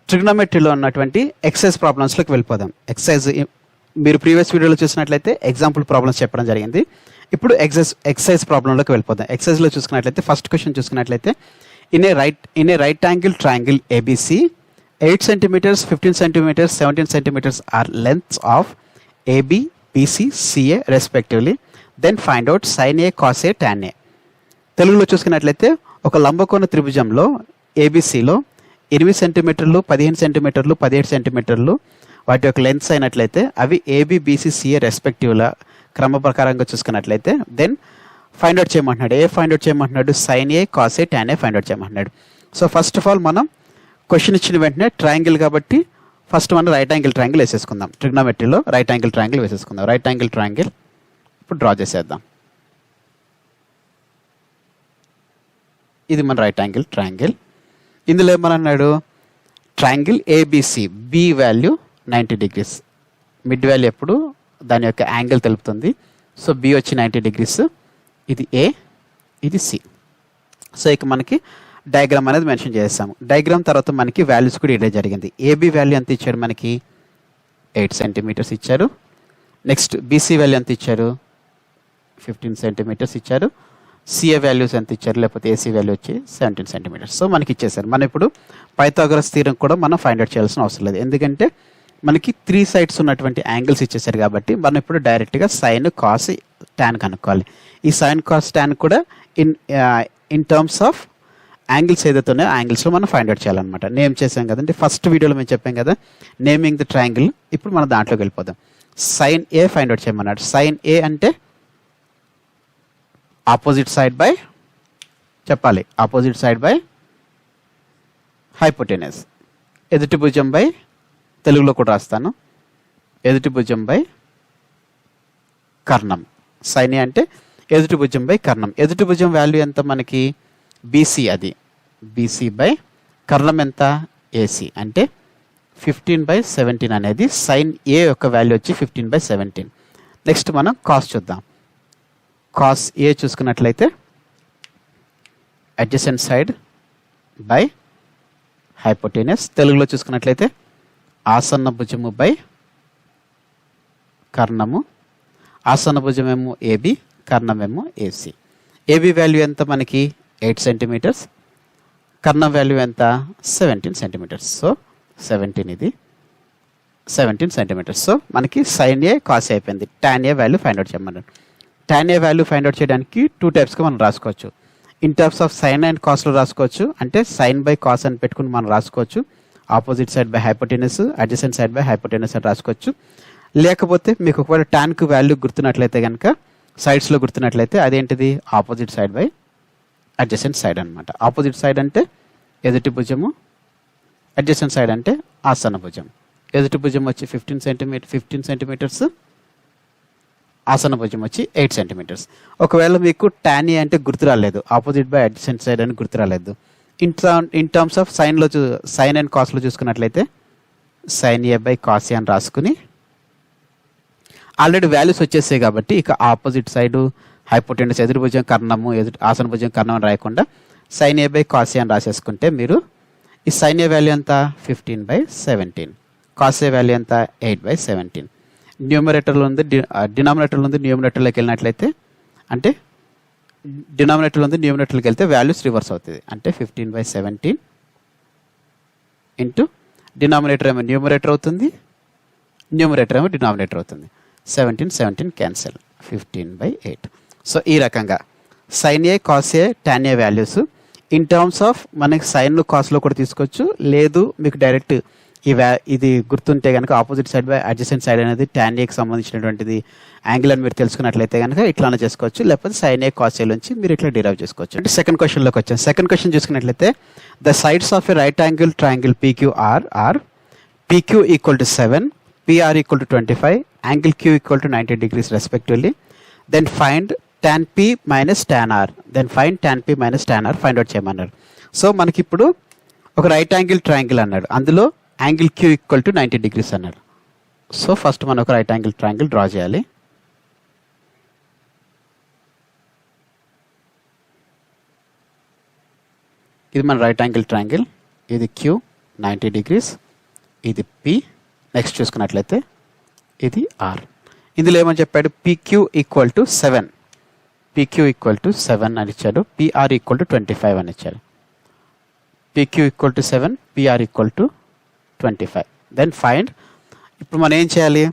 ట్రిగ్నోమెట్రీలో ఉన్నటువంటి ఎక్సైజ్ ప్రాబ్లమ్స్లోకి వెళ్ళిపోదాం. ఎక్సైజ్ మీరు ప్రీవియస్ వీడియోలో చూసినట్లయితే ఎగ్జాంపుల్ ప్రాబ్లమ్స్ చెప్పడం జరిగింది. ఇప్పుడు ఎక్సైజ్ ప్రాబ్లంలోకి వెళ్ళిపోదాం. ఎక్సైజ్లో చూసుకున్నట్లయితే ఫస్ట్ క్వశ్చన్ చూసుకున్నట్లయితే in A right angle triangle ABC 8 centimeters, 15 centimeters, 17 centimeters are lengths of AB, BC, CA respectively. Then find out sin A, cos A, tan A. తెలుగులో చూసుకున్నట్లయితే ఒక లంబకోణ త్రిభుజంలో ఏబిసిలో 8 సెంటీమీటర్లు, 15 సెంటీమీటర్లు, 17 సెంటీమీటర్లు వాటి యొక్క లెంత్స్ అయినట్లయితే అవి ఏబి, బీసీ, సిఏ రెస్పెక్టివ్లా క్రమ ప్రకారంగా చూసుకున్నట్లయితే దెన్ ఫైండ్ అవుట్ చేయమంటున్నాడు. ఏ ఫైండ్ అవుట్ చేయమంటున్నాడు? Sine A, cos A, tan A find out చేయమంటున్నాడు. సో ఫస్ట్ ఆఫ్ ఆల్ మనం క్వశ్చన్ ఇచ్చిన వెంటనే ట్రయాంగిల్ కాబట్టి ఫస్ట్ మనం రైట్ యాంగిల్ ట్రయాంగిల్ వేసేసుకుందాం. ట్రిగ్నోమెట్రీలో రైట్ యాంగిల్ ట్రయాంగిల్ వేసేసుకుందాం. రైట్ యాంగిల్ ట్రయాంగిల్ ఇప్పుడు డ్రా చేసేద్దాం. ఇది మన రైట్ యాంగిల్ ట్రయాంగిల్. ఇందులో ఏమన్నాడు? Triangle ABC B value 90 degrees. Mid value ఎప్పుడు దాని యొక్క యాంగిల్ తెలుపుతుంది. సో బి వచ్చి 90 degrees, ఇది ఏ, ఇది సి. సో ఇక మనకి డయాగ్రామ్ అనేది మెన్షన్ చేస్తాము. డయాగ్రామ్ తర్వాత మనకి వాల్యూస్ కూడా ఇవ్వడం జరిగింది. ఏబి వాల్యూ ఎంత ఇచ్చారు? మనకి 8 centimeters ఇచ్చారు. నెక్స్ట్ బీసీ వాల్యూ ఎంత ఇచ్చారు? 15 centimeters ఇచ్చారు. సిఏ వాల్యూస్ ఎంత ఇచ్చారు? లేకపోతే ఏసీ వాల్యూ వచ్చి 17 centimeters. సో మనకి ఇచ్చేసారు. మనం ఇప్పుడు పైథాగరస్ థీరం కూడా మనం ఫైండ్ అవుట్ చేయాల్సిన అవసరం లేదు, ఎందుకంటే మనకి 3 sides ఉన్నటువంటి యాంగిల్స్ ఇచ్చేసారు కాబట్టి మనం ఇప్పుడు డైరెక్ట్గా సైన్, కాస్, టాన్ కనుక్కోవాలి. ఈ సైన్, కాస్, టాన్ కూడా ఇన్ టర్మ్స్ ఆఫ్ యాంగిల్స్ ఏదైతే ఉన్నాయో యాంగిల్స్లో మనం ఫైండ్ అవుట్ చేయాలన్నమాట. నేమ్ చేసాం కదండి, ఫస్ట్ వీడియోలో మేము చెప్పాం కదా నేమింగ్ ద ట్రయాంగిల్. ఇప్పుడు మనం దాంట్లోకి వెళ్ళిపోదాం. సైన్ ఏ ఫైండ్ అవుట్ చేయమన్నాడు. సైన్ ఏ అంటే ఆపోజిట్ సైడ్ బై, చెప్పాలి, ఆపోజిట్ సైడ్ బై హైపోటెనస్. ఎదుటి భుజం బై, తెలుగులో కూడా రాస్తాను, ఎదుటి భుజం బై కర్ణం. సైన్ ఏ అంటే ఎదుటి భుజం బై కర్ణం. ఎదుటి భుజం వాల్యూ ఎంత మనకి? బీసీ, అది బీసీ బై కర్ణం ఎంత? ఏసీ. అంటే 15/17 అనేది సైన్ ఏ యొక్క వాల్యూ వచ్చి 15/17. నెక్స్ట్ మనం కాస్ చూద్దాం. కాస్ ఏ చూసుకున్నట్లయితే అడ్జసెంట్ సైడ్ బై హైపోటెనస్. తెలుగులో చూసుకున్నట్లయితే ఆసన్న భుజము బై కర్ణము. ఆసన్న భుజమేమో ఏబి, కర్ణమేమో ఏసీ. ఏబి వాల్యూ ఎంత మనకి? 8 centimeters. కర్ణం వాల్యూ ఎంత? 17 centimeters. సో 17, ఇది 17 centimeters. సో మనకి సైన్ ఏ, కాస్ అయిపోయింది. Tan A value find out చేయమన్నాడు. Tan A value find out చేయడానికి 2 typesగా మనం రాసుకోవచ్చు. In terms of sine and కాస్లో రాసుకోవచ్చు, అంటే సైన్ బై కాస్ అని పెట్టుకుని మనం రాసుకోవచ్చు. Opposite side by hypotenuse, adjacent side by hypotenuse అని రాసుకోవచ్చు. లేకపోతే మీకు ఒకవేళ టాన్కు వాల్యూ గుర్తున్నట్లయితే కనుక సైడ్స్లో గుర్తున్నట్లయితే అదేంటిది? Opposite side by adjacent side అనమాట. ఆపోజిట్ సైడ్ అంటే ఎదుటి భుజము, అడ్జసెంట్ సైడ్ అంటే ఆసన్న భుజం. ఎదుటి భుజం వచ్చి 15 centimeters, ఆసన్న భుజం వచ్చి 8 centimeters. ఒకవేళ మీకు టాన్ ఏ అంటే గుర్తు రాలేదు, ఆపోజిట్ బై అడ్జసెంట్ సైడ్ అని గుర్తు రాలేదు, ఇన్ టర్మ్స్ ఆఫ్ సైన్లో సైన్ అండ్ కాస్లో చూసుకున్నట్లయితే sine A by cos A అని రాసుకుని ఆల్రెడీ వాల్యూస్ వచ్చేసాయి కాబట్టి ఇక ఆపోజిట్ సైడు హైపోటెనస్, ఎదురు భుజం కర్ణము, ఆసన భుజం కర్ణం అని రాయకుండా sine A by cos A అని రాసేసుకుంటే మీరు ఈ సైన్ ఏ వాల్యూ ఎంత? 15/17. కాస్ ఏ వాల్యూ ఎంత? 8/17. న్యూమరేటర్లో ఉంది, డినామినేటర్లో ఉంది, న్యూమరేటర్లోకి వెళ్ళినట్లయితే అంటే డినామినేటర్లో ఉంది, న్యూమరేటర్లోకి వెళ్తే వాల్యూస్ రివర్స్ అవుతుంది. అంటే 15/17 ఇంటూ డినామినేటర్ ఏమో న్యూమరేటర్ అవుతుంది, న్యూమరేటర్ ఏమో డినామినేటర్ అవుతుంది. 17 క్యాన్సల్, 15/8. సో ఈ రకంగా sine A, cos A, tan A values in terms of మనకి సైన్, కాస్లో కూడా తీసుకోవచ్చు. లేదు మీకు డైరెక్ట్ ఇది గుర్తుంటే కనుక opposite side by adjacent side అనేది టాన్ ఏకి సంబంధించినటువంటిది యాంగిల్ అని మీరు తెలుసుకున్నట్లయితే కనుక ఇట్లానే చేసుకోవచ్చు. లేకపోతే సైన్ ఏ, కాస్ ఏ నుంచి మీరు ఇట్లా డిరైవ్ చేసుకోవచ్చు. అంటే సెకండ్ క్వశ్చన్లోకి వచ్చాం. సెకండ్ క్వశ్చన్ చూసుకున్నట్లయితే the sides of a right angle triangle PQR are PQ = 7, PR = 25, angle Q = 90 degrees respectively. Then find tan P minus tan R. Then find tan P minus tan R find out చేయమన్నారు. So మనకి ఇప్పుడు ఒక right angle triangle అన్నాడు, అందులో angle Q = 90 degrees అన్నాడు. So first మనం ఒక right angle triangle draw చేయాలి. ఇది మన రైట్ యాంగిల్ ట్రయాంగిల్, ఇది Q, 90 డిగ్రీస్, ఇది పి. నెక్స్ట్ చూసుకున్నట్లయితే ఇది ఆర్. ఇందులో ఏమని చెప్పాడు, PQ equal to 7, PQ equal to 7 అని ఇచ్చాడు, పిఆర్ ఈక్వల్ టు 25 అని ఇచ్చాడు. PQ equal to 7, PR equal to 25. Then find. ఇప్పుడు మనం ఏం చేయాలి,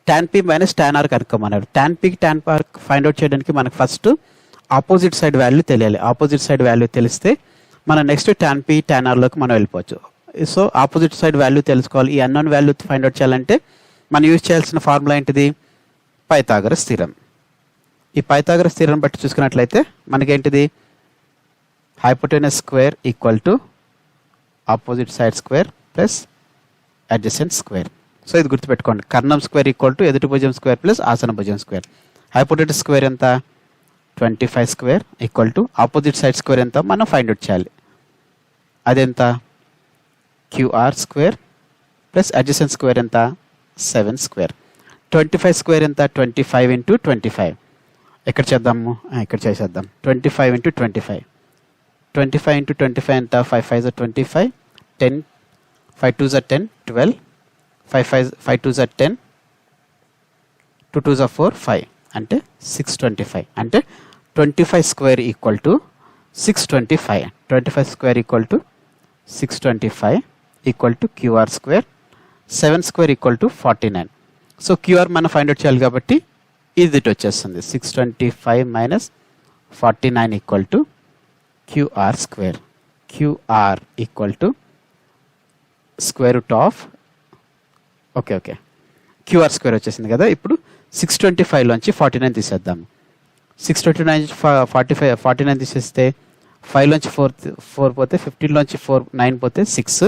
tan p minus tan r కనుక్కోమన్నాడు. tan p tan r find out చేయడానికి మనకు ఫస్ట్ ఆపోజిట్ సైడ్ వాల్యూ తెలియాలి. ఆపోజిట్ సైడ్ వాల్యూ తెలిస్తే మనం next tan p tan r లోకి మనం వెళ్ళిపోవచ్చు. సో ఆపోజిట్ సైడ్ వాల్యూ తెలుసుకోవాలి. ఈ అన్నోన్ వాల్యూ ఫైండ్ అవుట్ చేయాలంటే మనం యూజ్ చేయాల్సిన ఫార్ములా ఏంటిది, పైథాగరస్ థీరం. ఈ పైథాగరస్ థీరం బట్టి చూసుకున్నట్లయితే మనకేంటిది, hypotenuse square equal to opposite side square plus adjacent square. So ఇది గుర్తుపెట్టుకోండి, కర్ణం స్క్వేర్ ఈక్వల్ టు ఎదుటి భుజం స్క్వేర్ ప్లస్ ఆసన భుజం స్క్వేర్. హైపోటెనస్ స్క్వేర్ ఎంత, 25 square equal to opposite side square ఎంత మనం ఫైండ్ అవుట్ చేయాలి. అదెంత, QR square plus adjacent square ఎంత, 7 స్క్వేర్. 25 స్క్వేర్ ఎంత, 25 ఇంటూ 25. ఎక్కడ చేద్దాము, ఇక్కడ చేసేద్దాం. 25 ఇంటూ 25, 25 ఇంటూ 25 ఎంత, 5 5 25, 10 5 2 10, 12, 5 2 10, 2 2 4, 5 అంటే 625. అంటే 25 square equal to 625. 25 square equal to 625 equal to QR square. 7 square equal to 49. So QR మనం ఫైండ్ అవుట్ చేయాలి కాబట్టి ఇది వచ్చేస్తుంది, 625 minus 49 equal to QR square. QR equal to square root of okay QR square వచ్చేసింది కదా. ఇప్పుడు 625లోంచి 49 తీసేద్దాము. 629 49 తీసేస్తే 5లోంచి 4 పోతే 15లోంచి 9 పోతే 6,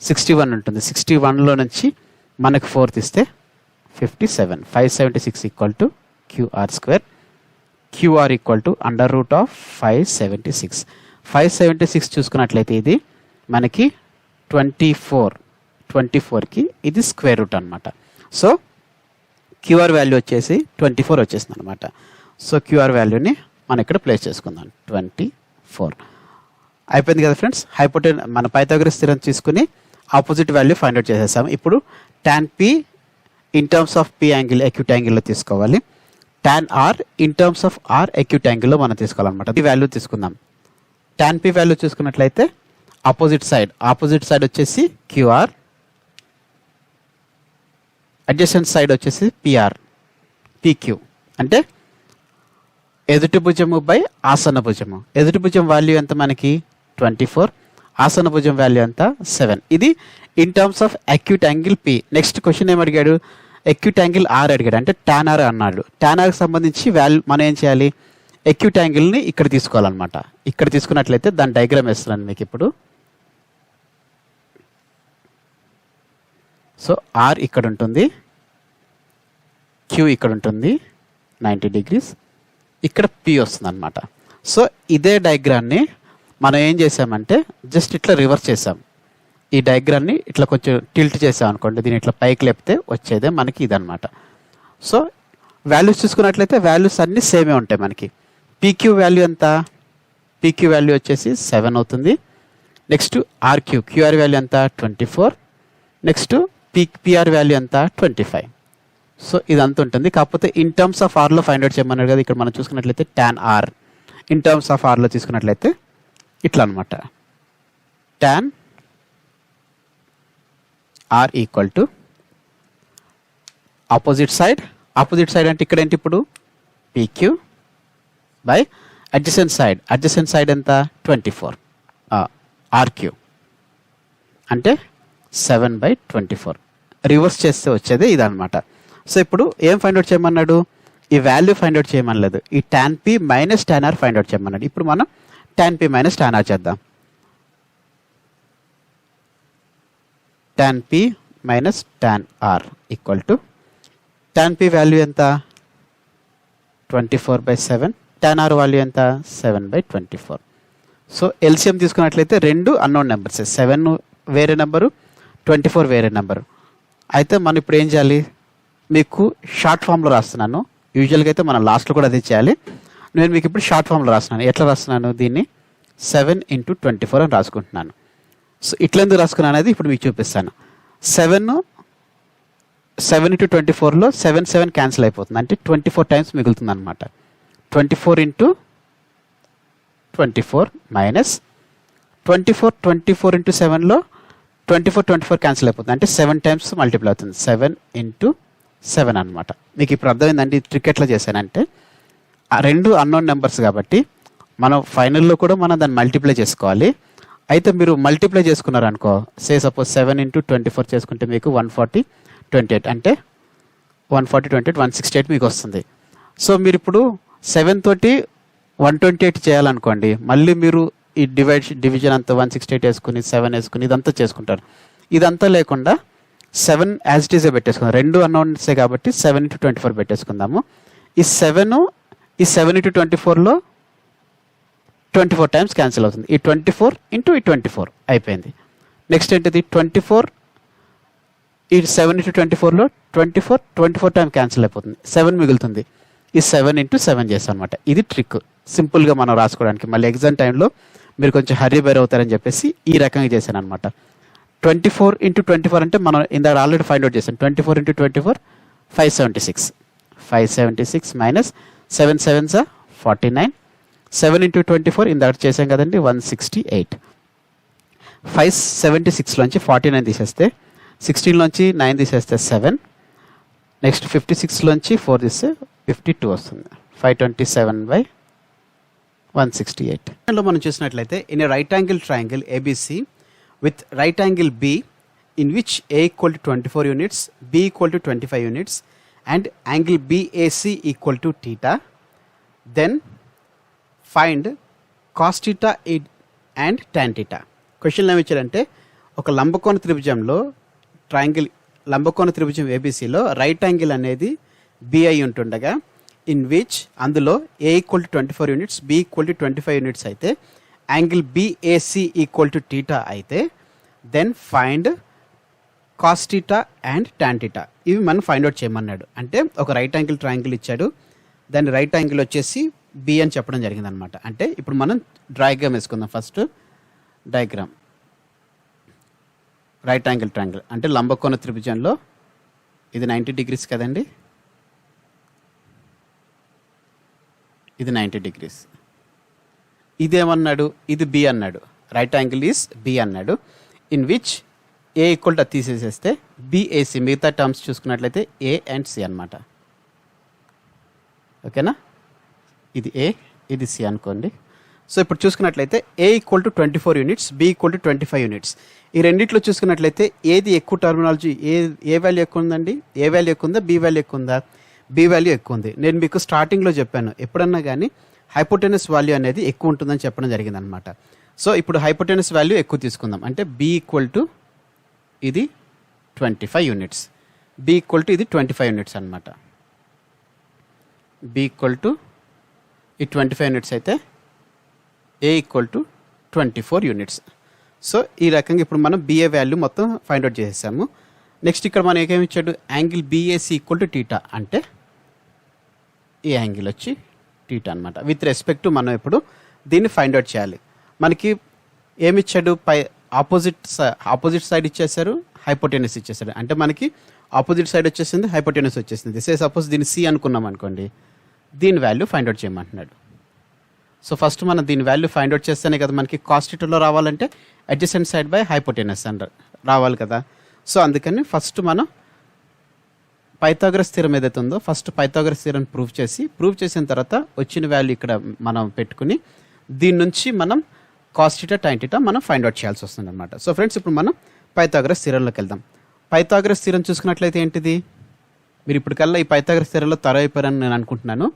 61 ఉంటుంది. 61లో నుంచి మనకు 4 తీస్తే 57, 576 equal to QR square. QR equal to under root of 576. 576 చూసుకున్నట్లయితే ఇది మనకి 24కి ఇది స్క్వేర్ రూట్ అనమాట. సో క్యూఆర్ వాల్యూ వచ్చేసి 24 వచ్చేసింది అనమాట. సో క్యూఆర్ వాల్యూని మనం ఇక్కడ ప్లేస్ చేసుకుందాం, 24 అయిపోయింది కదా ఫ్రెండ్స్. మన పైథాగరస్ థీరం తీసుకుని ఆపోజిట్ వాల్యూ ఫైండ్ అవుట్ చేసేసాం. ఇప్పుడు tan p in terms of p angle acute యాంగిల్లో తీసుకోవాలి, tan r in terms of r acute యాంగిల్లో మనం తీసుకోవాలన్నమాట. ఈ వాల్యూ తీసుకుందాం. tan p వాల్యూ చూసుకున్నట్లయితే ఆపోజిట్ సైడ్ వచ్చేసి క్యూఆర్, అడ్జసెంట్ సైడ్ వచ్చేసి పిఆర్, పిక్యూ అంటే ఎదుటి భుజము బై ఆసన భుజము. ఎదుటి భుజం వాల్యూ ఎంత మనకి 24, ఆసన భుజం వాల్యూ ఎంత 7. ఇది in terms of acute angle P. Next question ఏం అడిగాడు, అక్యూట్ యాంగిల్ ఆర్ అడిగాడు, అంటే tan r అన్నాడు. tan r కి సంబంధించి వాల్యూ మనం ఏం చేయాలి, అక్యూట్ యాంగిల్ని ఇక్కడ తీసుకోవాలన్నమాట. ఇక్కడ తీసుకున్నట్లయితే దాని డయాగ్రామ్ వేస్తున్నాను మీకు ఇప్పుడు. సో ఆర్ ఇక్కడ ఉంటుంది, క్యూ ఇక్కడ ఉంటుంది 90 డిగ్రీస్, ఇక్కడ పి వస్తుంది అనమాట. సో ఇదే డయాగ్రామ్ని మనం ఏం చేసామంటే జస్ట్ ఇట్లా రివర్స్ చేసాం. ఈ డయాగ్రామ్ని ఇట్లా కొంచెం టిల్ట్ చేసాం అనుకోండి, దీన్ని ఇట్లా పైకి లేపితే వచ్చేదే మనకి ఇదనమాట. సో వాల్యూస్ చూసుకున్నట్లయితే వాల్యూస్ అన్నీ సేమే ఉంటాయి మనకి. పీక్యూ వాల్యూ ఎంత, పీక్యూ వాల్యూ వచ్చేసి 7 అవుతుంది. నెక్స్ట్ ఆర్క్యూ, క్యూఆర్ వాల్యూ ఎంత 24. నెక్స్ట్ పిఆర్ వాల్యూ ఎంత 25. సో ఇదంతా ఉంటుంది. కాకపోతే ఇన్ టర్మ్స్ ఆఫ్ ఆర్లో ఫైండ్ అవుట్ చేయమన్నారు కదా. ఇక్కడ మనం చూసుకున్నట్లయితే tan r in terms of ఆర్లో తీసుకున్నట్లయితే ఇట్లా అనమాట, tan r equal to opposite side అంటే ఇక్కడ ఏంటి ఇప్పుడు పీక్యూ బై అడ్జసెంట్ సైడ్ ఎంత 24 ఆర్క్యూ అంటే 7/24. రివర్స్ చేస్తే వచ్చేది ఇదనమాట. సో ఇప్పుడు ఏం ఫైండ్ అవుట్ చేయమన్నాడు, ఈ వాల్యూ ఫైండ్ అవుట్ చేయమనలేదు, ఈ tan p minus tan r find out చేయమన్నాడు. ఇప్పుడు మనం tan p minus tan r చేద్దాం. tan p minus tan r equal to tan p value ఎంత 24/7, tan r వాల్యూ ఎంత 7/24. సో ఎల్సిఎం తీసుకున్నట్లయితే రెండు అన్నోన్ నెంబర్స్, 7 వేరే నెంబరు, 24 వేరే నెంబరు. అయితే మనం ఇప్పుడు ఏం చేయాలి, మీకు షార్ట్ ఫామ్లో రాస్తున్నాను. యూజువల్గా అయితే మనం లాస్ట్లో కూడా అదే చేయాలి. నేను మీకు ఇప్పుడు షార్ట్ ఫామ్లో రాస్తున్నాను. ఎట్లా రాస్తున్నాను, దీన్ని 7 × 24 అని రాసుకుంటున్నాను. సో ఇట్లా ఎందుకు రాసుకున్నాను అనేది ఇప్పుడు మీకు చూపిస్తాను. 7 ఇంటూ 24లో 7 క్యాన్సిల్ అయిపోతుంది, అంటే 24 టైమ్స్ మిగులుతుంది అనమాట. 24 ఇంటూ 24 మైనస్ 24 ఇంటూ 7లో 24 క్యాన్సిల్ అయిపోతుంది, అంటే 7 టైమ్స్ మల్టిప్లై అవుతుంది. 7 ఇంటూ 7 అనమాట. మీకు ఇప్పుడు అర్థమైందండి ఈ ట్రిక్ ఎట్లా చేశానంటే, ఆ రెండు అన్నోన్ నెంబర్స్ కాబట్టి మనం ఫైనల్లో కూడా మనం దాన్ని మల్టిప్లై చేసుకోవాలి. అయితే మీరు మల్టిప్లై చేసుకున్నారనుకో, సపోజ్ 7 ఇంటూ 24 చేసుకుంటే మీకు 140/28, అంటే 140/28 168 మీకు వస్తుంది. సో మీరు ఇప్పుడు 7 తోటి 128 చేయాలనుకోండి, మళ్ళీ మీరు ఈ డివిజన్ అంతా 168 వేసుకుని 7 వేసుకుని ఇదంతా చేసుకుంటారు. ఇదంతా లేకుండా 7 యాజ్ ఇట్ ఈజే పెట్టేసుకుందాం. రెండు అన్నోన్సే కాబట్టి 7 ఇంటూ 24 పెట్టేసుకుందాము. ఈ 7 ఇంటూ 24లో 24 టైమ్స్ క్యాన్సిల్ అవుతుంది. ఈ 24 ఇంటూ ఈ 24 అయిపోయింది. నెక్స్ట్ ఏంటిది 24, ఈ 7 ఇంటూ 24లో 24 టైం క్యాన్సిల్ అయిపోతుంది, 7 మిగులుతుంది. ఈ 7 ఇంటూ 7 చేస్తాం అనమాట. ఇది ట్రిక్, సింపుల్గా మనం రాసుకోవడానికి. మళ్ళీ ఎగ్జామ్ టైంలో మీరు కొంచెం హరీ బైర్ అవుతారని చెప్పేసి ఈ రకంగా చేశాను అనమాట. 24 ఇంటూ 24 అంటే మనం ఇందాక ఆల్రెడీ ఫైండ్ అవుట్ చేసాం. 24 ఇంటూ 24 576 మైనస్ 7 7s 49. 7 ఇంటూ 24 ఇందాక చేసాం కదండి 168. 576లోంచి 49 తీసేస్తే, 16లోంచి 9 తీసేస్తే 7, నెక్స్ట్ 56లోంచి 4 తీస్తే 52 వస్తుంది. 527/168. లో మనం చూసినట్లయితే in A right angle triangle ABC with right angle B in which A equal to 24 units, B equal to 25 units and angle BAC equal to θ, then find cos θ and tan θ. క్వశ్చన్లో ఏమి ఇచ్చారంటే, ఒక లంబకోణ త్రిభుజంలో లంబకోణ త్రిభుజం ఏబిసిలో రైట్ యాంగిల్ అనేది బిఐ ఉంటుండగా, ఇన్ విచ్ అందులో A equal to 24 units, B equal to 25 units అయితే, యాంగిల్ బిఏసి ఈక్వల్ టు θ అయితే, then find cos θ and tan θ. ఇవి మనం ఫైండ్ అవుట్ చేయమన్నాడు. అంటే ఒక రైట్ యాంగిల్ ట్రయాంగిల్ ఇచ్చాడు, దాని రైట్ యాంగిల్ వచ్చేసి బి అని చెప్పడం జరిగింది అనమాట. అంటే ఇప్పుడు మనం డయాగ్రామ్ వేసుకుందాం. First diagram right angle triangle అంటే లంబకోణ త్రిభుజంలో ఇది 90 degrees కదండి, ఇది 90 degrees. ఇదేమన్నాడు, ఇది బి అన్నాడు. రైట్ యాంగిల్ ఈస్ బి అన్నాడు. In which A equal to తీసేసేస్తే బిఏసి, మిగతా టర్మ్స్ చూసుకున్నట్లయితే ఏ అండ్ సి అనమాట. ఓకేనా, ఇది ఏ, ఇది సి అనుకోండి. సో ఇప్పుడు చూసుకున్నట్లయితే A equal to 24 units, B equal to 25 units. ఈ రెండిట్లో చూసుకున్నట్లయితే ఏది ఎక్కువ టర్మినాలజీ, ఏ వాల్యూ ఎక్కువ ఉందండి? ఏ వాల్యూ ఎక్కువ ఉందా, బి వాల్యూ ఎక్కువ ఉందా? బి వాల్యూ ఎక్కువ ఉంది. నేను మీకు స్టార్టింగ్లో చెప్పాను, ఎప్పుడన్నా కానీ హైపోటెనస్ వాల్యూ అనేది ఎక్కువ ఉంటుందని చెప్పడం జరిగింది అనమాట. సో ఇప్పుడు హైపోటెనస్ వాల్యూ ఎక్కువ తీసుకుందాం. అంటే బి ఈక్వల్ టు ఇది 25 యూనిట్స్, బి ఈక్వల్ టు ఇది 25 యూనిట్స్ అనమాట. బి ఈక్వల్ టు ఈ 25 యూనిట్స్ అయితే ఏ ఈక్వల్ టు 24 యూనిట్స్. సో ఈ రకంగా ఇప్పుడు మనం బిఏ వాల్యూ మొత్తం ఫైండ్ అవుట్ చేసేసాము. నెక్స్ట్ ఇక్కడ మనం ఏమేమి ఇచ్చాడు, యాంగిల్ బిఏసి ఈక్వల్ టు θ, అంటే ఈ యాంగిల్ వచ్చి θ అనమాట. విత్ రెస్పెక్ట్ టు మనం ఇప్పుడు దీన్ని ఫైండ్ అవుట్ చేయాలి. మనకి ఏమి ఇచ్చాడు, ఆపోజిట్ సైడ్ ఇచ్చేసారు, హైపోటెనస్ ఇచ్చేసాడు. అంటే మనకి ఆపోజిట్ సైడ్ వచ్చేసింది, హైపోటెనస్ వచ్చేసింది. సపోజ్ దీన్ని సి అనుకున్నాం అనుకోండి, దీని వాల్యూ ఫైండ్ అవుట్ చేయమంటున్నాడు. సో ఫస్ట్ మనం దీని వాల్యూ ఫైండ్ అవుట్ చేస్తేనే కదా మనకి కాస్ θలో రావాలంటే అడ్జసెంట్ సైడ్ బై హైపోటెనస్ అని రావాలి కదా. సో అందుకని ఫస్ట్ మనం పైథాగరస్ థియరం ఏదైతే ఉందో ఫస్ట్ పైథాగరస్ థియరం ప్రూవ్ చేసిన తర్వాత వచ్చిన వాల్యూ ఇక్కడ మనం పెట్టుకుని దీని నుంచి మనం కాస్ θ tan θ మనం ఫైండ్ అవుట్ చేయాల్సి వస్తుంది అనమాట. సో ఫ్రెండ్స్ ఇప్పుడు మనం పైథాగరస్ థియరంలోకి వెళ్దాం. పైథాగరస్ థియరం చూసుకున్నట్లయితే ఏంటిది, మీరు ఇప్పటికల్లా ఈ పైథాగరస్ థియరంలో తరవైపోయారని నేను అనుకుంటున్నాను.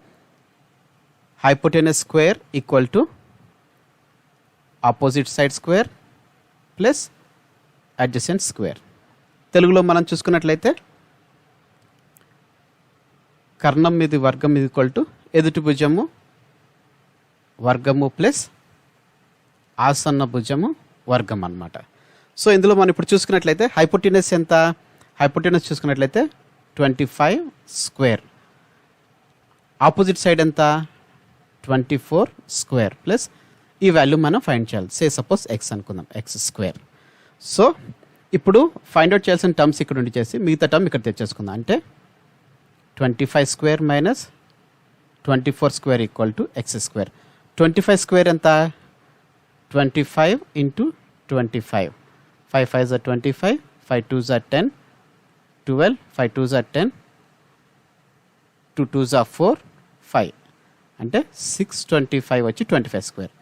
Hypotenuse square equal to opposite side square plus adjacent square. తెలుగులో మనం చూసుకున్నట్లయితే కర్ణం మీద వర్గం ఈక్వల్ టు ఎదుటి భుజము వర్గము ప్లస్ ఆసన్న భుజము వర్గం అన్నమాట. సో ఇందులో మనం ఇప్పుడు చూసుకున్నట్లయితే హైపోటెనస్ ఎంత, హైపోటెనస్ చూసుకున్నట్లయితే 25 స్క్వేర్, ఆపోజిట్ సైడ్ ఎంత 24 స్క్వేర్ ప్లస్ ఈ వాల్యూ మనం ఫైండ్ చేయాలి. సపోజ్ ఎక్స్ అనుకుందాం, ఎక్స్ స్క్వేర్. సో ఇప్పుడు ఫైండ్ అవుట్ చేయాల్సిన టర్మ్స్ ఇక్కడ ఉండి చేసి మిగతా టర్మ్ ఇక్కడ తెచ్చేసుకుందాం. అంటే 25 square minus 24 square equal to X square. 25 square ఎంత? 25 ఇంటూ 25. 5 5 జా 25, 5 2 జా 10, 12, 5 2 జా 10, 2 2 జా 4, 5 అంటే 625 వచ్చి 25 స్క్వేర్.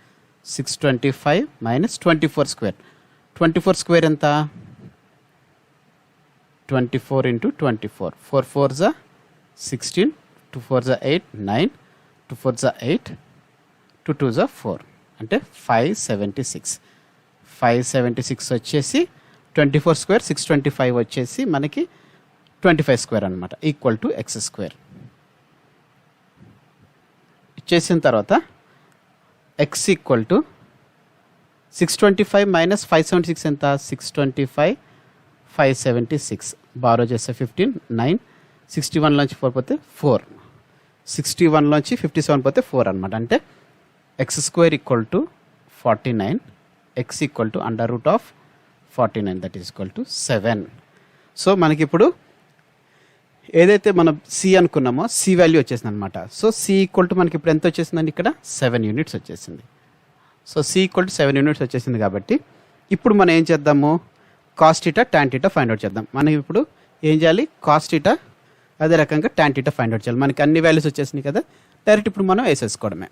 625 minus 24 square. 24 స్క్వేర్ ఎంత? 24 ఇంటూ 24. 4 4 జా 16, 2 4 జా 8, 9, 2 4 జా 8, 2 2 జా 4 అంటే 576. 576 వచ్చేసి 24 స్క్వేర్, 625 వచ్చేసి మనకి 25 స్క్వేర్ అనమాట, ఈక్వల్ టు ఎక్స్ స్క్వేర్. ఇచ్చేసిన తర్వాత ఎక్స్ ఈక్వల్ టు 625 మైనస్ 576 ఎంత? 625 576 బారో చేస్తే 15, 9, 61లోంచి 4 పోతే 4, 61లోంచి 57 పోతే 4 అనమాట. అంటే X square equal to 49, X equal to under root of 49 that is equal to 7. So మనకి ఇప్పుడు ఏదైతే మనం సి అనుకున్నామో సి వాల్యూ వచ్చేసింది అనమాట. సో సి ఈక్వల్ టు మనకి ఇప్పుడు ఎంత వచ్చేసిందండి? ఇక్కడ 7 యూనిట్స్ వచ్చేసింది. So C equal to 7 units వచ్చేసింది కాబట్టి ఇప్పుడు మనం ఏం చేద్దాము? Cos theta tan theta find out చేద్దాం. మనం ఇప్పుడు ఏం చేయాలి? కాస్ థీటా అదే రకంగా టాన్ థీటా ఫైండ్ అవుట్ చేయాలి. మనకి అన్ని వాల్యూస్ వచ్చేసినాయి కదా, డైరెక్ట్ ఇప్పుడు మనం వేసేసుకోవడమే.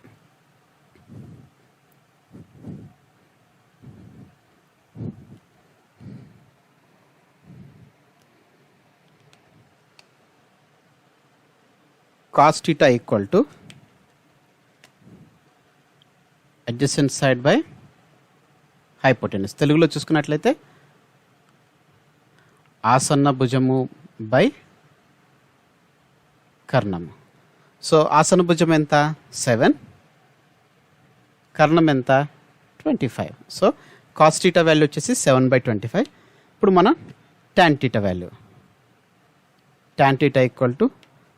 Cos theta equal to adjacent side by hypotenuse. తెలుగులో చూసుకున్నట్లయితే ఆసన్న భుజము బై కర్ణము. సో ఆసన్న భుజం ఎంత? 7, కర్ణం ఎంత? 25. సో కాస్ థీటా వాల్యూ వచ్చేసి 7/25. ఇప్పుడు మనం tan theta value, tan theta equal to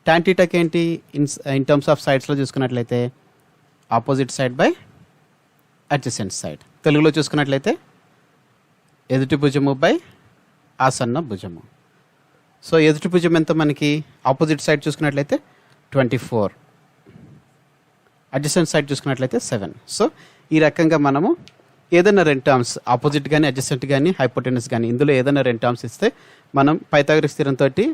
tan థీటాకి ఏంటి? ఇన్ టర్మ్స్ ఆఫ్ సైడ్స్లో చూసుకున్నట్లయితే opposite side by adjacent side. తెలుగులో చూసుకున్నట్లయితే ఎదుటి భుజము బై ఆసన్న భుజము. సో ఎదుటి భుజం ఎంత మనకి? ఆపోజిట్ సైడ్ చూసుకున్నట్లయితే 24, అడ్జసెంట్ సైడ్ చూసుకున్నట్లయితే 7. సో ఈ రకంగా మనము ఏదైనా రెండు టర్మ్స్ ఆపోజిట్ కానీ అడ్జసెంట్ కానీ హైపోటెనస్ కానీ ఇందులో ఏదైనా రెండు టర్మ్స్ ఇస్తే మనం పైథాగరస్ థీరం తోటి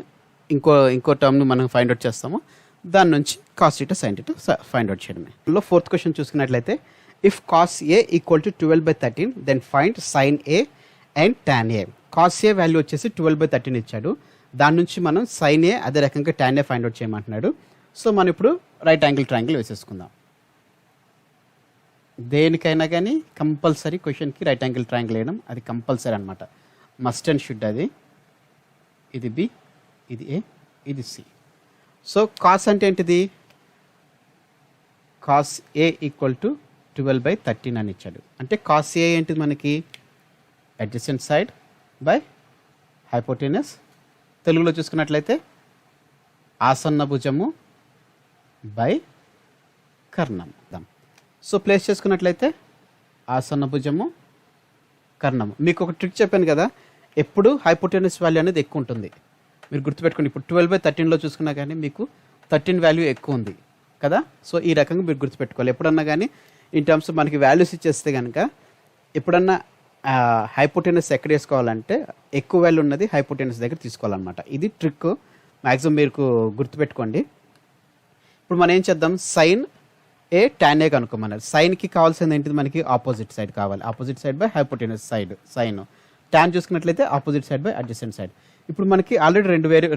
ఇంకో టర్మ్ను మనం ఫైండ్ అవుట్ చేస్తాము. దాని నుంచి cos theta sine theta find out చేయడమే. ఇందులో 4th క్వశ్చన్ చూసుకున్నట్లయితే if cos A equal to 12/13 then find sine A and tan A. Cos A value వచ్చేసి 12/13 ఇచ్చాడు. దాని నుంచి మనం సైన్ ఏ అదే రకంగా టాన్ ఏ ఫైండ్ అవుట్ చేయమంటున్నాడు. సో మనం ఇప్పుడు రైట్ యాంగిల్ ట్రయాంగిల్ వేసేసుకుందాం. దేనికైనా కానీ కంపల్సరీ క్వశ్చన్కి రైట్ యాంగిల్ ట్రయాంగిల్ వేయడం అది కంపల్సరీ అనమాట, మస్ట్ అండ్ షుడ్. అది ఇది బి, ఇది ఏ, ఇది సి. సో కాస్ అంటే ఏంటిది? కాస్ ఏ ఈక్వల్ టు 12/13 అని ఇచ్చాడు. అంటే కాస్ ఏ ఏంటిది మనకి? Adjacent side by hypotenuse. తెలుగులో చూసుకున్నట్లయితే ఆసన్న భుజము బై కర్ణం. సో ప్లేస్ చేసుకున్నట్లయితే ఆసన్న భుజము, కర్ణము. మీకు ఒక ట్రిక్ చెప్పాను కదా, ఎప్పుడు హైపోటెనస్ వాల్యూ అనేది ఎక్కువ ఉంటుంది. మీరు గుర్తుపెట్టుకోండి. ఇప్పుడు 12/13లో చూసుకున్నా కానీ మీకు 13 వాల్యూ ఎక్కువ ఉంది కదా. సో ఈ రకంగా మీరు గుర్తుపెట్టుకోవాలి. ఎప్పుడన్నా కానీ ఇన్ టర్మ్స్ మనకి వాల్యూస్ ఇచ్చేస్తే కనుక ఎప్పుడన్నా హైపోటెనస్ ఎక్కడ వేసుకోవాలంటే ఎక్కువ వాల్యూ ఉన్నది హైపోటెనస్ దగ్గర తీసుకోవాలన్నమాట. ఇది ట్రిక్, మ్యాక్సిమం మీకు గుర్తుపెట్టుకోండి. ఇప్పుడు మనం ఏం చేద్దాం? సైన్ ఏ టాన్ ఏ కనుక్కోమన్నారు. సైన్కి కావాల్సింది ఏంటిది? మనకి ఆపోజిట్ సైడ్ కావాలి, opposite side by hypotenuse side sine. Tan చూసుకున్నట్లయితే opposite side by adjacent side. ఇప్పుడు మనకి ఆల్రెడీ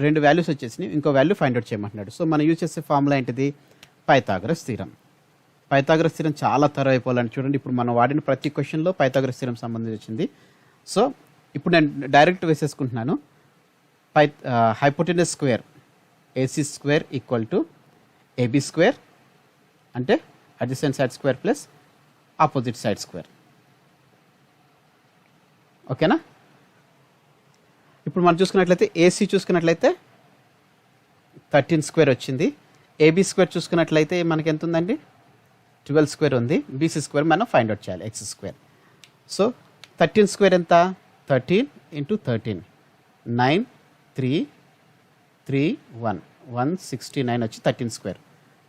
రెండు వాల్యూస్ వచ్చేసినాయి, ఇంకో వాల్యూ ఫైండ్ అవుట్ చేయమంటున్నాడు. సో మనం యూజ్ చేసే ఫార్ములా ఏంటిది? Pythagoras theorem. పైథాగరస్ థీరం చాలా త్వర అయిపోవాలని చూడండి. ఇప్పుడు మనం వాడిన ప్రతి క్వశ్చన్లో పైథాగరస్ థీరం సంబంధించి వచ్చింది. సో ఇప్పుడు నేను డైరెక్ట్ వేసేసుకుంటున్నాను. Hypotenuse square AC square equal to AB square అంటే adjacent side square plus opposite side square. ఓకేనా? ఇప్పుడు మనం చూసుకున్నట్లయితే ఏసీ చూసుకున్నట్లయితే 13 స్క్వేర్ వచ్చింది. ఏబీ స్క్వేర్ చూసుకున్నట్లయితే మనకి ఎంత ఉందండి? 12 స్క్వేర్ ఉంది. బీసీ స్క్వేర్ మనం ఫైండ్ అవుట్ చేయాలి, ఎక్స్ స్క్వేర్. సో 13 స్క్వేర్ ఎంత? 13 into 13 9 3 3 1 169 వచ్చి 13 స్క్వేర్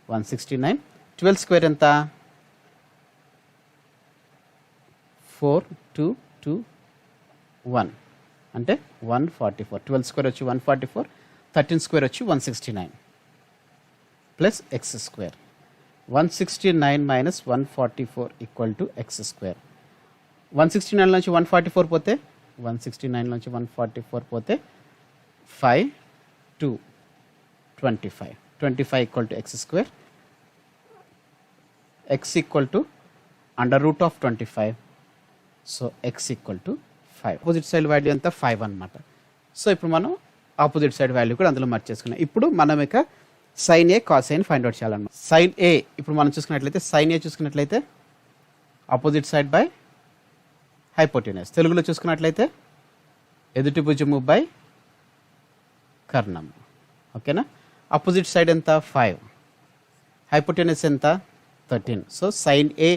169 12 స్క్వేర్ ఎంత 4 2 2 1 అంటే 144 12 స్క్వేర్ వచ్చి 144 13 స్క్వేర్ వచ్చి 169 plus X square 169 minus 144 equal to X square 169 నుంచి 144 పోతే 169 నుంచి 144 పోతే 5 2 25 25 equal to X square X equal to under root of 25 so X equal to 5 opposite side value అంతా 5 అనమాట. సో ఇప్పుడు మనం ఆపోజిట్ సైడ్ వాల్యూ కూడా అందులో మర్చేసుకున్నాం. ఇప్పుడు మనం ఇక sine A cos A find out చేయాలన్నమాట. సైన్ ఏ ఇప్పుడు మనం చూసుకున్నట్లయితే సైన్ ఏ చూసుకున్నట్లయితే ఆపోజిట్ సైడ్ బై హైపోటెనస్, తెలుగులో చూసుకున్నట్లయితే ఎదుటి భుజము బై కర్ణం. ఓకేనా. ఆపోజిట్ సైడ్ ఎంత 5, హైపోటెనస్ ఎంత 13. So sine A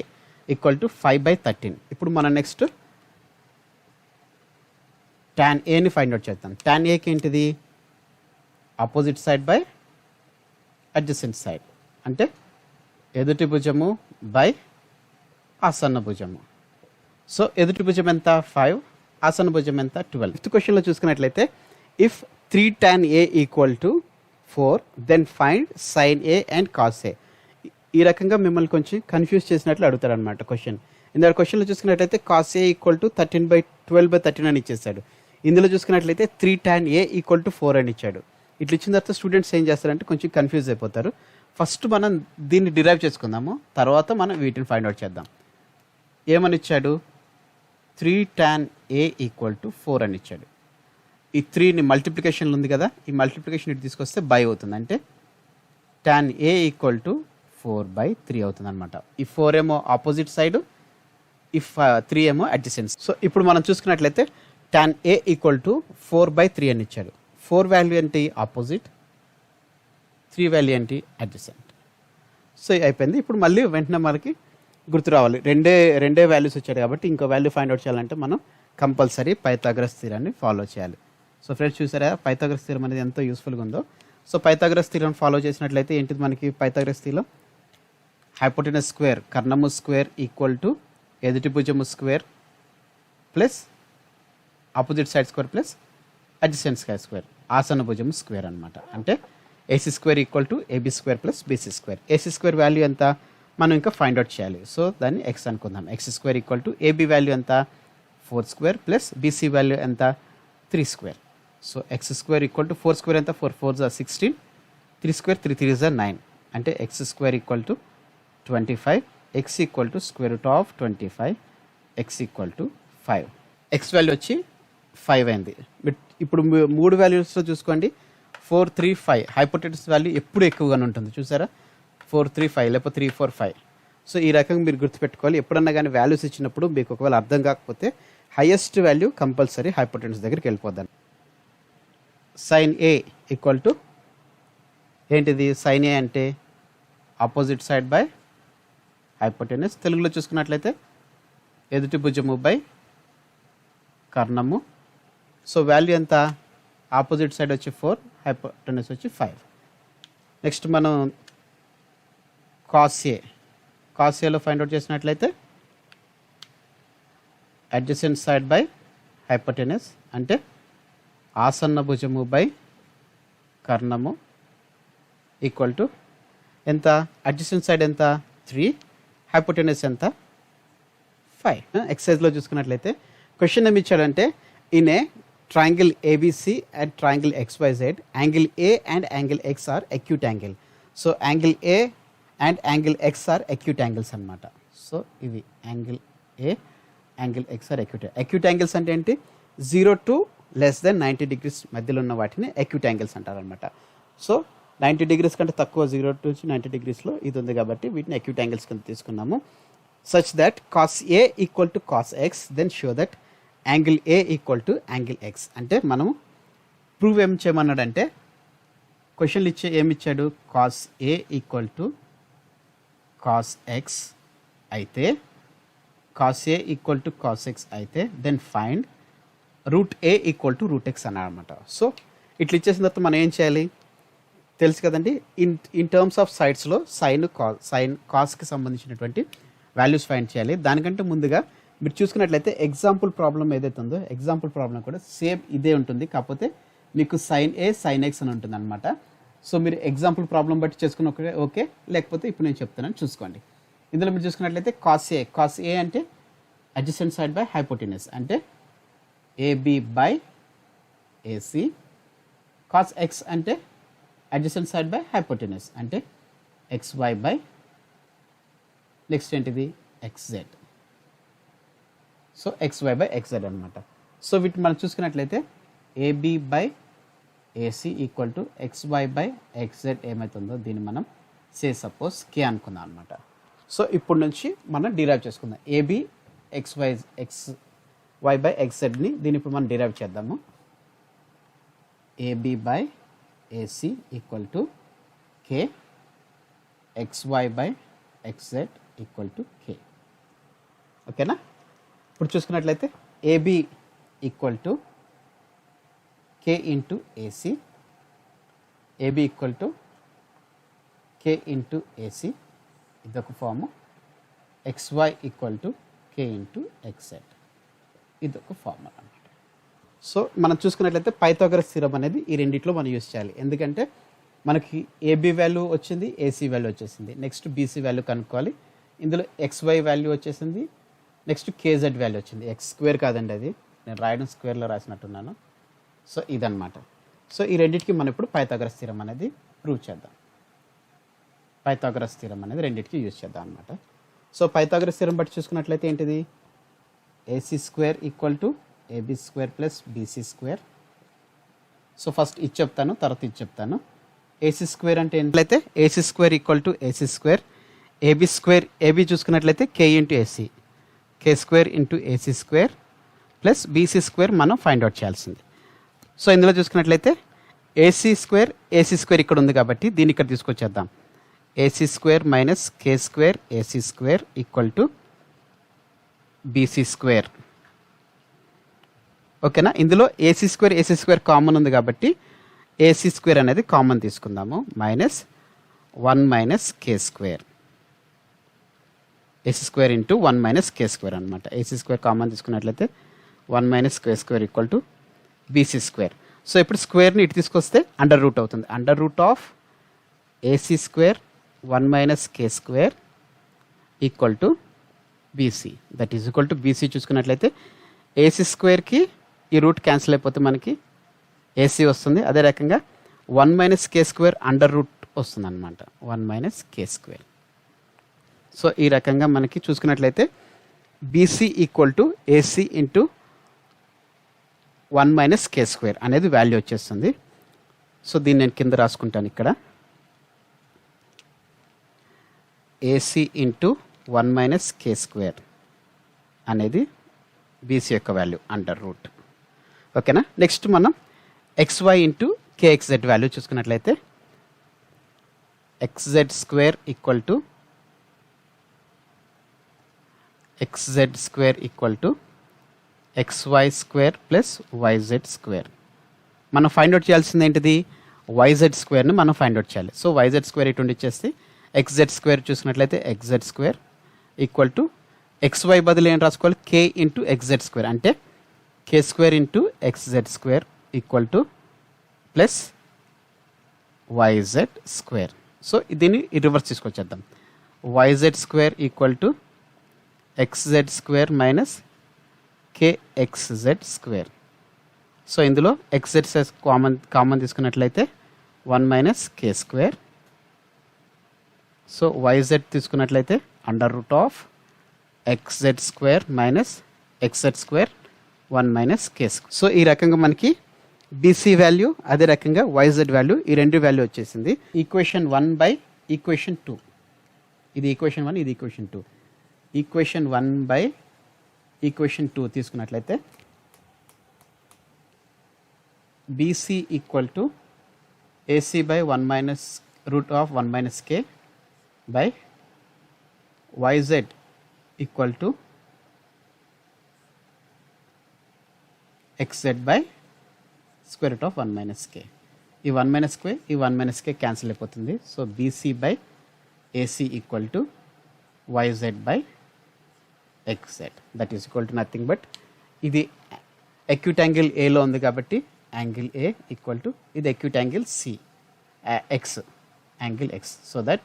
equal to 5/13. ఇప్పుడు మనం నెక్స్ట్ టాన్ ఏని ఫైండ్ అవుట్ చేద్దాం. టాన్ ఏకి ఏంటిది opposite side by adjacent side, అంటే ఎదుటి భుజము బై ఆసన్న భుజము. సో ఎదుటి భుజం ఎంత 5, ఆసన్న భుజం ఎంత 12. ఫిఫ్త్ క్వశ్చన్లో చూసుకున్నట్లయితే if 3 tan a equal to 4 then find sine A and cos A. ఈ రకంగా మిమ్మల్ని కొంచెం కన్ఫ్యూజ్ చేసినట్లు అడుగుతారనమాట క్వశ్చన్. ఇందులో క్వశ్చన్లో చూసుకున్నట్లయితే కాస్ ఏ ఈక్వల్ టు 13/12/13 అని ఇచ్చేసాడు. ఇందులో చూసుకున్నట్లయితే 3 tan a ఈక్వల్ టు 4 అని ఇచ్చాడు. ఇట్లా ఇచ్చిన తర్వాత స్టూడెంట్స్ ఏం చేస్తారంటే కొంచెం కన్ఫ్యూజ్ అయిపోతారు. ఫస్ట్ మనం దీన్ని డిరైవ్ చేసుకుందాము, తర్వాత మనం వీటిని ఫైండ్ అవుట్ చేద్దాం. ఏమని ఇచ్చాడు 3 tan a ఈక్వల్ టు 4 అని ఇచ్చాడు. ఈ 3ని మల్టిప్లికేషన్లో ఉంది కదా, ఈ మల్టిప్లికేషన్ ఇటు తీసుకొస్తే బై అవుతుంది, అంటే tan a ఈక్వల్ టు 4/3 అవుతుంది అనమాట. ఈ 4 ఏమో ఆపోజిట్ సైడ్, ఈ 3 ఏమో అడ్జసెంట్. సో ఇప్పుడు మనం చూసుకున్నట్లయితే tan a ఈక్వల్ టు 4/3 అని ఇచ్చాడు. 4 వాల్యూ ఏంటి ఆపోజిట్, 3 వాల్యూ ఏంటి అడ్జసెంట్. సో అయిపోయింది. ఇప్పుడు మళ్ళీ వెంటనే మనకి గుర్తు రావాలి, రెండే వాల్యూస్ వచ్చాడు కాబట్టి ఇంకో వాల్యూ ఫైండ్ అవుట్ చేయాలంటే మనం కంపల్సరీ పైథాగరస్ థియరమ్ని ఫాలో చేయాలి. సో ఫ్రెండ్స్ చూసారా పైథాగరస్ థియరం అనేది ఎంతో యూస్ఫుల్గా ఉందో. సో పైథాగరస్ థియరం ఫాలో చేసినట్లయితే ఏంటిది మనకి పైథాగరస్ థియరం హైపోటెనస్ స్క్వేర్ కర్ణము స్క్వేర్ ఈక్వల్ టు ఎదుటి భుజము square plus opposite side square plus adjacent side square ఆసన్న భుజము స్క్వేర్ అనమాట. అంటే AC square equal to AB square plus BC square. AC square value ఎంత మనం ఇంకా ఫైండ్ అవుట్ చేయాలి. సో దాన్ని ఎక్స్ అనుకుందాం. X square equal to AB value ఎంత 4 స్క్వేర్ ప్లస్ బీసీ వాల్యూ ఎంత 3 square. So X square equal to 4 square ఎంత 4 4 16, 3 square 3 3 9, అంటే X square equal to 25, X equal to square root of 25, X equal to 5. X value వచ్చి 5 అయింది. ఇప్పుడు 3 వాల్యూస్లో చూసుకోండి 4 3 5 hypotenuse value ఎప్పుడు ఎక్కువగానే ఉంటుంది చూసారా, 4 3 5 లేకపోతే 3 4 5. సో ఈ రకంగా మీరు గుర్తుపెట్టుకోవాలి. ఎప్పుడన్నా కానీ వాల్యూస్ ఇచ్చినప్పుడు మీకు ఒకవేళ అర్థం కాకపోతే హైయెస్ట్ వాల్యూ కంపల్సరీ హైపోటెనస్ దగ్గరికి వెళ్ళిపోద్దాం. సైన్ ఏ ఈక్వల్ టు ఏంటిది, సైన్ ఏ అంటే ఆపోజిట్ సైడ్ బై హైపోటెనస్, తెలుగులో చూసుకున్నట్లయితే ఎదుటి భుజము బై కర్ణము. సో వాల్యూ ఎంత ఆపోజిట్ సైడ్ వచ్చి 4, హైపోటెనస్ వచ్చి 5. నెక్స్ట్ మనం కాస్ ఏ, కాస్ ఏలో ఫైండ్ అవుట్ చేసినట్లయితే అడ్జసెంట్ సైడ్ బై హైపోటెనస్, అంటే ఆసన్న భుజము బై కర్ణము ఈక్వల్ టు ఎంత అడ్జసెంట్ సైడ్ ఎంత 3, హైపోటెనస్ ఎంత 5. ఎక్సైజ్లో చూసుకున్నట్లయితే క్వశ్చన్ ఏమి ఇచ్చాడంటే in a triangle ABC and triangle XYZ angle A and angle X are acute angle. So angle A and angle X are acute angles అనమాట. సో ఇవి angle A angle X are acute. Acute angles అంటే ఏంటి 0 to less than 90 degrees మధ్యలో ఉన్న వాటిని acute angles అంటారు అనమాట. సో 90 degrees కంటే తక్కువ 0 to 90 degreesలో ఇది ఉంది కాబట్టి వీటిని అక్యూట్ యాంగిల్స్ కింద తీసుకున్నాము. Such that cos A equal to cos X then show that angle A equal to angle X. అంటే మనం ప్రూవ్ ఏం చేయమన్నాడంటే క్వశ్చన్లు ఏమి ఇచ్చాడు cos A equal to cos X అయితే, cos A equal to cos X అయితే then find root A equal to root X అన్నమాట. సో ఇట్లా ఇచ్చేసిన తర్వాత మనం ఏం చేయాలి తెలుసు కదండి. ఇన్ టర్మ్స్ ఆఫ్ సైడ్స్లో సైన్ కాస్కి సంబంధించినటువంటి వాల్యూస్ ఫైండ్ చేయాలి. దానికంటే ముందుగా మీరు చూసుకున్నట్లయితే ఎగ్జాంపుల్ ప్రాబ్లం ఏదైతే ఉందో ఎగ్జాంపుల్ ప్రాబ్లం కూడా సేమ్ ఇదే ఉంటుంది, కాకపోతే మీకు సైన్ ఏ సైన్ ఎక్స్ అని ఉంటుంది అనమాట. సో మీరు ఎగ్జాంపుల్ ప్రాబ్లం బట్టి చేసుకుని ఓకే, లేకపోతే ఇప్పుడు నేను చెప్తానని చూసుకోండి. ఇందులో మీరు చూసుకున్నట్లయితే కాస్ ఏ అంటే అడ్జసెంట్ సైడ్ బై హైపోటెనస్ అంటే AB by AC. Cos X అంటే అడ్జసెంట్ సైడ్ బై హైపోటెనస్ అంటే ఎక్స్వై బై నెక్స్ట్ ఏంటిది XZ. So XY by XZ అనమాట. సో వీటిని మనం చూసుకున్నట్లయితే AB by AC equal to XY by XZ ఏమవుతుందో దీన్ని మనం సపోజ్ కే అనుకుందాం అనమాట. సో ఇప్పుడు నుంచి మనం డిరైవ్ చేసుకుందాం. ఏబి ఎక్స్వై బై ఎక్స్జెడ్ని దీన్ని ఇప్పుడు మనం డిరైవ్ చేద్దాము. AB by AC equal to K XY by XZ equal to K. ఓకేనా. ఇప్పుడు చూసుకున్నట్లయితే AB equal to K into AC, AB equal to K into AC ఇదొక form, XY equal to K into XZ ఇదొక form అనమాట. So మనం చూసుకున్నట్లయితే Pythagoras theorem అనేది ఈ రెండిట్లో మనం యూస్ చేయాలి. ఎందుకంటే మనకి ఏబి వాల్యూ వచ్చింది, ఏసీ వాల్యూ వచ్చేసింది, నెక్స్ట్ బీసీ వాల్యూ కనుక్కోవాలి. ఇందులో ఎక్స్వై వాల్యూ వచ్చేసింది, నెక్స్ట్ కేజెడ్ వాల్యూ వచ్చింది. ఎక్స్ స్క్వేర్ కాదండి, అది నేను రాయడం స్క్వేర్లో రాసినట్టున్నాను. సో ఇదన్నమాట. సో ఈ రెండింటికి మనం ఇప్పుడు పైథాగరస్ థీరం అనేది ప్రూవ్ చేద్దాం. పైథాగరస్ థీరం అనేది రెండింటికి యూజ్ చేద్దాం అనమాట. సో పైథాగరస్ థీరం బట్టి చూసుకున్నట్లయితే ఏంటిది AC square equal to AB square plus BC square. So first ఇది చెప్తాను, తర్వాత ఇది చెప్తాను. ఏసీ స్క్వేర్ అంటే ఏంటంటే AC square equal to AC square, AB square AB చూసుకున్నట్లయితే K into AC, K square into AC square plus BC square మనం find out చేయాల్సింది. సో ఇందులో చూసుకున్నట్లయితే ఏసీ స్క్వేర్ ఇక్కడ ఉంది కాబట్టి దీన్ని ఇక్కడ తీసుకొచ్చేద్దాం. AC square minus K square AC square equal to BC square. ఓకేనా. ఇందులో ఏసీ స్క్వేర్ కామన్ ఉంది కాబట్టి ఏసీ స్క్వేర్ అనేది కామన్ తీసుకుందాము. Minus 1 minus K square, AC square into 1 minus K square అనమాట. ఏసీ స్క్వేర్ కామన్ తీసుకున్నట్లయితే 1 minus K square equal to BC square. So ఇప్పుడు స్క్వేర్ని ఇటు తీసుకొస్తే అండర్ రూట్ అవుతుంది. Under root of AC square 1 minus K square equal to BC, that is equal to BC. చూసుకున్నట్లయితే AC స్క్వేర్కి ఈ రూట్ క్యాన్సిల్ అయిపోతే మనకి ఏసీ వస్తుంది. అదే రకంగా 1 minus K square under root వస్తుంది అనమాట, 1 మైనస్ కే స్క్వేర్. సో ఈ రకంగా మనకి చూసుకున్నట్లయితే BC equal to AC into 1 minus K square అనేది వాల్యూ వచ్చేస్తుంది. సో దీన్ని నేను కింద రాసుకుంటాను ఇక్కడ. AC into 1 minus K square అనేది బీసీ యొక్క వాల్యూ అండర్ రూట్. ఓకేనా. నెక్స్ట్ మనం ఎక్స్వై ఇంటూ కేఎక్స్జెడ్ వాల్యూ చూసుకున్నట్లయితే XZ square equal to XY square plus YZ square. మనం ఫైండ్ అవుట్ చేయాల్సింది ఏంటిది వైజెడ్ స్క్వేర్ని మనం ఫైండ్ అవుట్ చేయాలి. సో వైజెడ్ స్క్వేర్ ఇటు ఇచ్చేసి ఎక్స్జెడ్ స్క్వేర్ చూసుకున్నట్లయితే XZ square equal to XY బదులు ఏం రాసుకోవాలి కే ఇంటూ ఎక్స్జెడ్ స్క్వేర్ అంటే K square into XZ square equal to plus YZ square. So దీన్ని రివర్స్ తీసుకొచ్చేద్దాం. YZ square equal to XZ square minus KXZ square. So ఇందులో XZ common తీసుకున్నట్లయితే 1 minus K square. So YZ తీసుకున్నట్లయితే under root of XZ square minus XZ square 1 minus K square. So ఈ రకంగా మనకి BC value అదే రకంగా YZ value ఈ రెండు వాల్యూ వచ్చేసింది. ఈక్వేషన్ 1 బై ఈక్వేషన్ 2, ఇది ఈక్వేషన్ 1, ఇది ఈక్వేషన్ 2. ఈక్వేషన్ 1 బై ఈక్వేషన్ 2 తీసుకున్నట్లయితే BC equal to AC by 1 minus root of 1 minus K by YZ equal to xz by square root of 1 minus K. ఈ 1 minus K ఈ 1 minus K cancel అయిపోతుంది. So BC by AC equal to YZ by XZ that is equal to nothing but ఇది acute angle ఏలో ఉంది కాబట్టి angle A equal to ఇది acute angle C X angle X. So that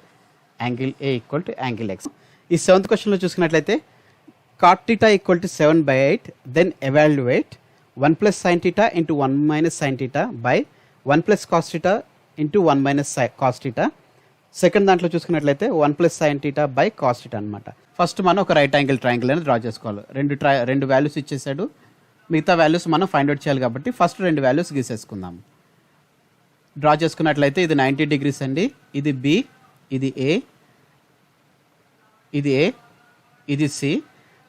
angle A equal to angle X. ఈ 7th క్వశ్చన్లో చూసుకున్నట్లయితే cot theta equal to 7/8, then evaluate 1 plus sin theta into 1 minus sin theta by 1 plus cos theta into 1 minus cos theta. Second దాంట్లో చూసుకున్నట్లయితే 1 plus sin theta by cos theta అనమాట. First మనం ఒక right angle triangle అని draw చేసుకోవాలి. రెండు values ఇచ్చేసాడు, మిగతా వాల్యూస్ మనం ఫైండ్ అవుట్ చేయాలి కాబట్టి ఫస్ట్ 2 వాల్యూస్ గీసేసుకుందాం. డ్రా చేసుకున్నట్లయితే ఇది 90 degrees అండి, ఇది బి, ఇది ఏ, ఇది ఏ, ఇది సి.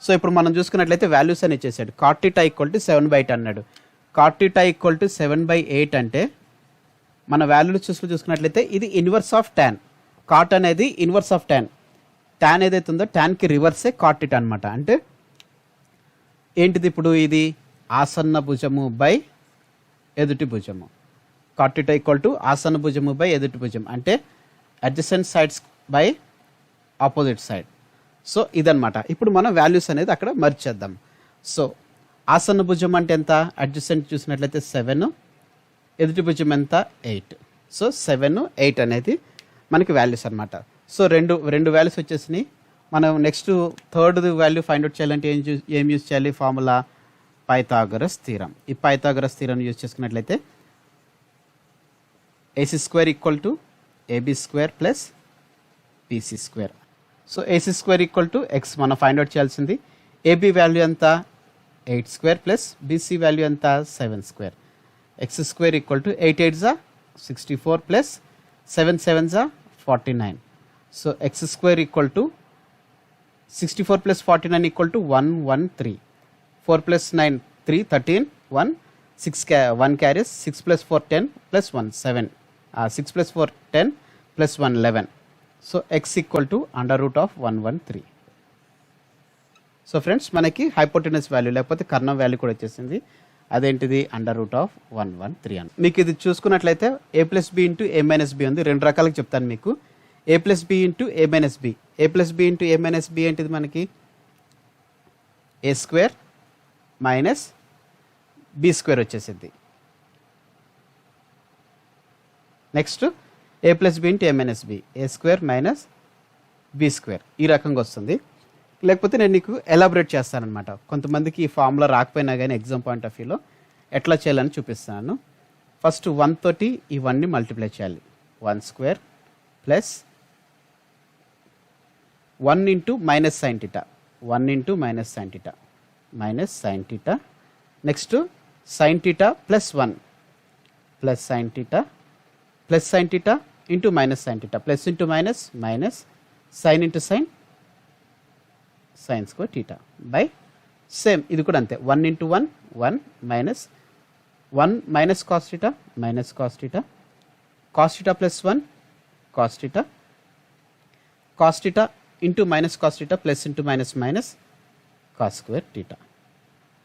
సో ఇప్పుడు మనం చూసుకున్నట్లయితే వాల్యూస్ అని ఇచ్చేసాడు. cot theta ఈక్వల్ టు 7/8 అన్నాడు. cot theta ఈక్వల్ టు 7/8 అంటే మన వాల్యూలు చూసుకున్నట్లయితే ఇది ఇన్వర్స్ ఆఫ్ tan. cot అనేది ఇన్వర్స్ ఆఫ్ tan. tan ఏదైతే ఉందో tanకి రివర్సే cot theta అనమాట. అంటే ఏంటిది ఇప్పుడు ఇది ఆసన్న భుజము బై ఎదుటి భుజము. cot theta ఈక్వల్ టు ఆసన్న భుజము బై ఎదుటి భుజం అంటే adjacent sides by opposite side. So ఇదనమాట. ఇప్పుడు మనం వాల్యూస్ అనేది అక్కడ మర్జ్ చేద్దాం. సో ఆసన్న భుజం అంటే ఎంత, అడ్జసెంట్ చూసినట్లయితే 7, ఎదుటి భుజం ఎంత 8. సో 7, 8 అనేది మనకి వాల్యూస్ అనమాట. సో రెండు వాల్యూస్ వచ్చేసినాయి. మనం next third value find out చేయాలంటే ఏం యూజ్ చేయాలి, ఫార్ములా పైథాగరస్ థీరం. ఈ పైథాగరస్ థీరం యూజ్ చేసుకున్నట్లయితే AC square equal to AB square plus BC square. So AC square equal to X మనం ఫైండ్ అవుట్ చేయాల్సింది. AB వాల్యూ ఎంత 8 square plus BC value ఎంత 7 square. X square equal to 8 8 64 plus 7 7 49. So X square equal to 64 plus 49 equal to 113. 4 plus 9 3 13 1 6 1 carries 6 plus 4 10 plus 1 7 6 plus 4 10 plus 1 11. So X equal to under root of 113. So friends మనకి hypotenuse value లేకపోతే కర్ణం value కూడా వచ్చేసింది. అదేంటిది under root of 113 అని. మీకు ఇది చూసుకున్నట్లయితే ఏ plus B into ఏ minus B ఉంది. 2 రకాలుగా చెప్తాను మీకు. ఏ ప్లస్ బి ఇంటూ ఏ మైనస్ బి. ఏ ప్లస్ బి ఇంటూ ఏ మైనస్ బి ఏంటిది మనకి ఏ స్క్వేర్ మైనస్ బి స్క్వేర్ వచ్చేసింది. నెక్స్ట్ ఏ ప్లస్ బి ఇంటూ ఏ మైనస్ బి, ఏ స్క్వేర్ మైనస్ బి స్క్వేర్ ఈ రకంగా వస్తుంది. లేకపోతే నేను నీకు ఎలాబరేట్ చేస్తానమాట. కొంతమందికి ఈ ఫార్ములా రాకపోయినా కానీ ఎగ్జామ్ పాయింట్ ఆఫ్ వ్యూలో ఎట్లా చేయాలని చూపిస్తున్నాను. ఫస్ట్ 1 తోటి ఈ 1ని మల్టిప్లై చేయాలి. 1 square plus 1 into minus sine theta, 1 into minus sine theta minus sine theta. Next sine theta plus 1 plus sine theta plus sine theta into minus sine theta plus into minus minus sine into sine sine square theta by same ఇది కూడా అంతే. 1 into 1 1 minus 1 minus cos theta minus cos theta cos theta plus 1 cos theta cos theta into minus cos theta plus into minus minus cos square theta.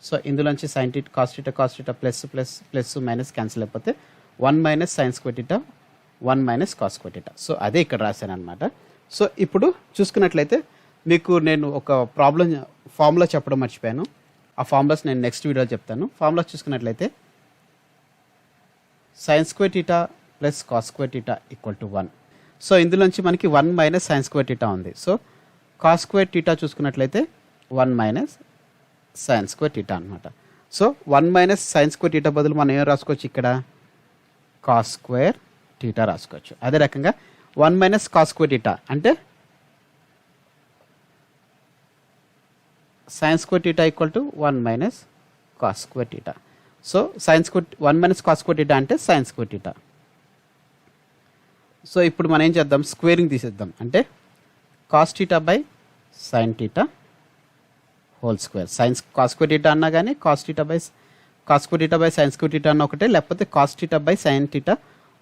So ఇందులోంచి sine theta cos theta plus plus plus minus cancel అయిపోతే 1 minus sine square theta 1 minus cos square theta. So అదే ఇక్కడ రాశాను అనమాట. So ఇప్పుడు చూసుకున్నట్లయితే మీకు నేను ఒక ఫార్ములా చెప్పడం మర్చిపోయాను. ఆ ఫార్ములాస్ నేను నెక్స్ట్ వీడియోలో చెప్తాను. ఫార్ములాస్ చూసుకున్నట్లయితే sign square theta plus cos square theta equal to 1. So ఇందులోంచి మనకి 1 మైనస్ సైన్ స్క్వేర్ థీటా ఉంది. సో కాస్ స్క్వేర్ థీటా చూసుకున్నట్లయితే 1 మైనస్ సైన్ స్క్వేర్ థీటా అనమాట. So 1 minus sine square theta బదులు మనం ఏం రాసుకోవచ్చు, ఇక్కడ కాస్ స్క్వేర్ థీటా రాసుకోవచ్చు. అదే రకంగా 1 మైనస్ కాస్ స్క్వేర్ థీటా అంటే sign square theta equal to 1 minus cos square theta. So sine square 1 minus cos square theta అంటే సైన్ స్క్వేర్ థీటా. సో ఇప్పుడు మనం ఏం చేద్దాం, స్క్వేరింగ్ తీసేద్దాం. అంటే cos theta by sine theta whole square. Sine cos square theta అన్నా కానీ cos theta by sign square theta అన్న ఒకటే, లేకపోతే cos theta by sine theta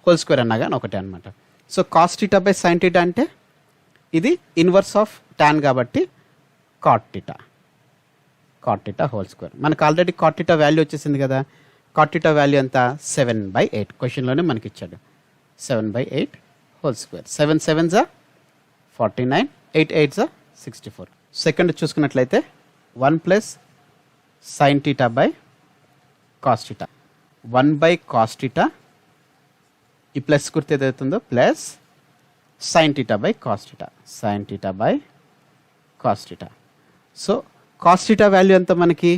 whole square అన్నా కానీ ఒకటే అనమాట. So cos theta by sine theta అంటే ఇది ఇన్వర్స్ ఆఫ్ టాన్ కాబట్టి cot theta. Cot theta whole square. మనకు ఆల్రెడీ కాట్ థీటా వాల్యూ వచ్చేసింది కదా. కాట్ థీటా వాల్యూ ఎంత 7/8 క్వశ్చన్లోనే మనకి ఇచ్చాడు. 7/8 whole square. 7 7s 49, 8 8s 64. Second చూసుకున్నట్లయితే 1 plus sine theta by cos theta. 1/cos theta, ఈ ప్లస్ గుర్తు ఏదవుతుందో plus sine theta by cos theta. Sine theta by cos theta. So cos theta value ఎంత మనకి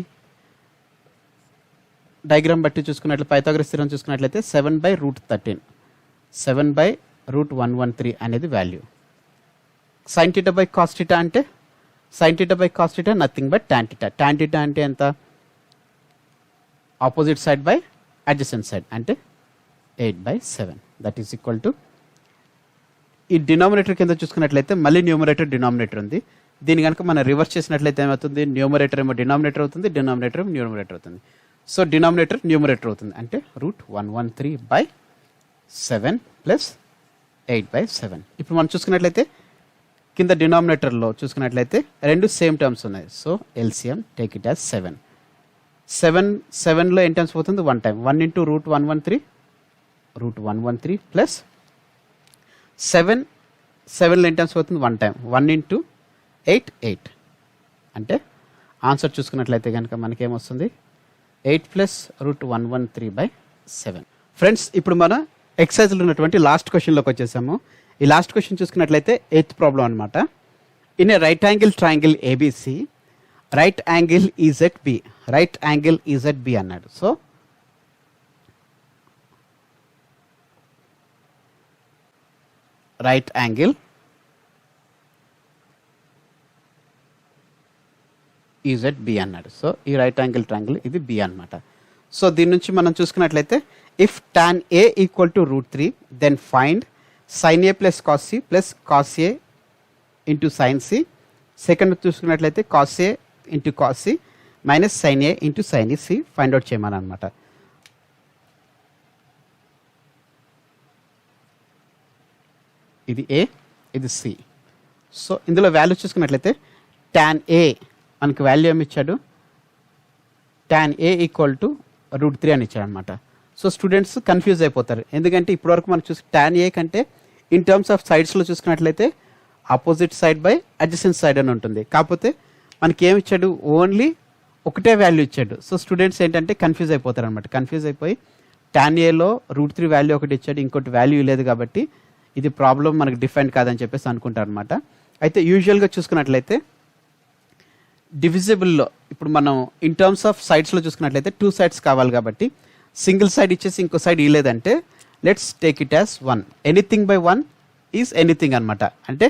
diagram బట్టి చూసుకున్నట్లు పైథాగరస్ థీరం చూసుకున్నట్లయితే 7/√13, 7/√113 అనేది వాల్యూ. Sine theta by cos theta అంటే sine theta by cos theta nothing but tan theta. Tan theta అంటే ఎంత opposite side by adjacent side అంటే 8/7. దట్ ఈస్ ఈక్వల్ టు ఈ డినామినేటర్ కింద చూసుకున్నట్లయితే మళ్ళీ న్యూమరేటర్ డినామినేటర్ ఉంది. దీని కనుక మనం రివర్స్ చేసినట్లయితే ఏమవుతుంది, న్యూమరేటర్ ఏమో డినామినేటర్ అవుతుంది, డినామినేటర్ ఏమో న్యూమరేటర్ అవుతుంది. సో డినామినేటర్ న్యూమరేటర్ అవుతుంది అంటే √113/7 ప్లస్ 8/7. ఇప్పుడు మనం చూసుకున్నట్లయితే కింద డినామినేటర్లో చూసుకున్నట్లయితే రెండు సేమ్ టర్మ్స్ ఉన్నాయి. So LCM take it as 7. 7లో ఎన్ టైమ్స్ పోతుంది 1 టైం. 1 × √113 ప్లస్ 7లో ఎన్ టైమ్స్ పోతుంది 1 టైం. 1 × 8 8 అంటే ఆన్సర్ చూసుకున్నట్లయితే కనుక మనకేమొస్తుంది 8 ప్లస్ √113/7. ఫ్రెండ్స్ ఇప్పుడు మనం ఎక్సర్సైజ్లో ఉన్నటువంటి లాస్ట్ క్వశ్చన్లోకి వచ్చేసాము. ఈ లాస్ట్ క్వశ్చన్ చూసుకున్నట్లయితే 8th ప్రాబ్లం అనమాట. In A right angle triangle ABC right angle is at B, right angle is at B అన్నాడు. సో right angle is at B అన్నాడు. సో ఈ రైట్ యాంగిల్ ట్రయాంగిల్ ఇది బి అనమాట. సో దీని నుంచి మనం చూసుకున్నట్లయితే if tan A equal to √3 then find sin A plus cos C plus cos A into sin C. Second చూసుకున్నట్లయితే cos A into cos C minus sin A into sin C find out చేయమని అనమాట. ఇది A, ఇది C. So ఇందులో value చూసుకున్నట్లయితే tan A మనకి value ఏమి ఇచ్చాడు, tan A ఈక్వల్ టు √3 అని ఇచ్చాడు అనమాట. సో స్టూడెంట్స్ కన్ఫ్యూజ్ అయిపోతారు, ఎందుకంటే ఇప్పటివరకు మనం చూసి tan A కంటే ఇన్ టర్మ్స్ ఆఫ్ సైడ్స్లో చూసుకున్నట్లయితే opposite side by adjacent side అని ఉంటుంది. కాకపోతే మనకి ఏమి ఇచ్చాడు, ఓన్లీ ఒకటే వాల్యూ ఇచ్చాడు. సో స్టూడెంట్స్ ఏంటంటే కన్ఫ్యూజ్ అయిపోతారు అనమాట. కన్ఫ్యూజ్ అయిపోయి tan Aలో √3 వాల్యూ ఒకటి ఇచ్చాడు, ఇంకోటి వాల్యూ లేదు కాబట్టి ఇది ప్రాబ్లం మనకు డిఫైన్ కాదని చెప్పేసి అనుకుంటారు అనమాట. అయితే యూజువల్గా చూసుకున్నట్లయితే డివిజిబుల్లో ఇప్పుడు మనం ఇన్ టర్మ్స్ ఆఫ్ సైడ్స్లో చూసుకున్నట్లయితే 2 సైడ్స్ కావాలి కాబట్టి సింగిల్ సైడ్ ఇచ్చేసి ఇంకో సైడ్ ఇవ్వలేదంటే let's take it as 1. Anything by 1 is anything అనమాట. అంటే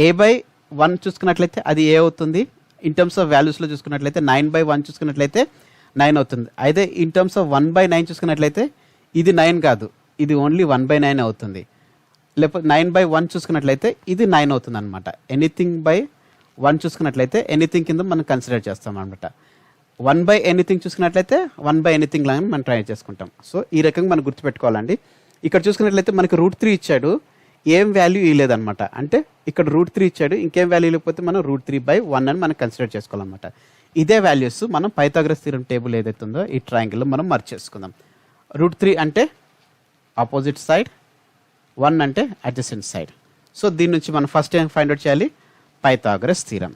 A/1 చూసుకున్నట్లయితే అది ఏ అవుతుంది, ఇన్ టర్మ్స్ ఆఫ్ వాల్యూస్లో చూసుకున్నట్లయితే 9/1 చూసుకున్నట్లయితే 9 అవుతుంది. అయితే ఇన్ టర్మ్స్ ఆఫ్ 1/9 చూసుకున్నట్లయితే ఇది 9 కాదు, ఇది ఓన్లీ 1/9 అవుతుంది. లేకపోతే 9/1 చూసుకున్నట్లయితే ఇది 9 అవుతుంది అనమాట. ఎనీథింగ్ బై 1 చూసుకున్నట్లయితే ఎనీథింగ్ కింద మనం కన్సిడర్ చేస్తాం అనమాట. 1/ఎనీథింగ్ చూసుకున్నట్లయితే 1/ఎనీథింగ్ లాగా మనం ట్రై చేసుకుంటాం. సో ఈ రకంగా మనం గుర్తుపెట్టుకోవాలండి. ఇక్కడ చూసుకున్నట్లయితే మనకి √3 ఇచ్చాడు, ఏం వాల్యూ ఇవ్వలేదన్నమాట. అంటే ఇక్కడ √3 ఇచ్చాడు, ఇంకేం వాల్యూ లేకపోతే మనం √3/1 అని మనం కన్సిడర్ చేసుకోవాలన్నమాట. ఇదే వాల్యూస్ మనం పైథాగరస్ థీరం టేబుల్ ఏదైతే ఉందో ఈ ట్రయాంగిల్లో మనం మర్చ్ చేసుకుందాం. √3 అంటే ఆపోజిట్ సైడ్, 1 అంటే అడ్జసెంట్ సైడ్. సో దీని నుంచి మనం ఫస్ట్ ఏం ఫైండ్ అవుట్ చేయాలి, పైథాగరస్ థీరం.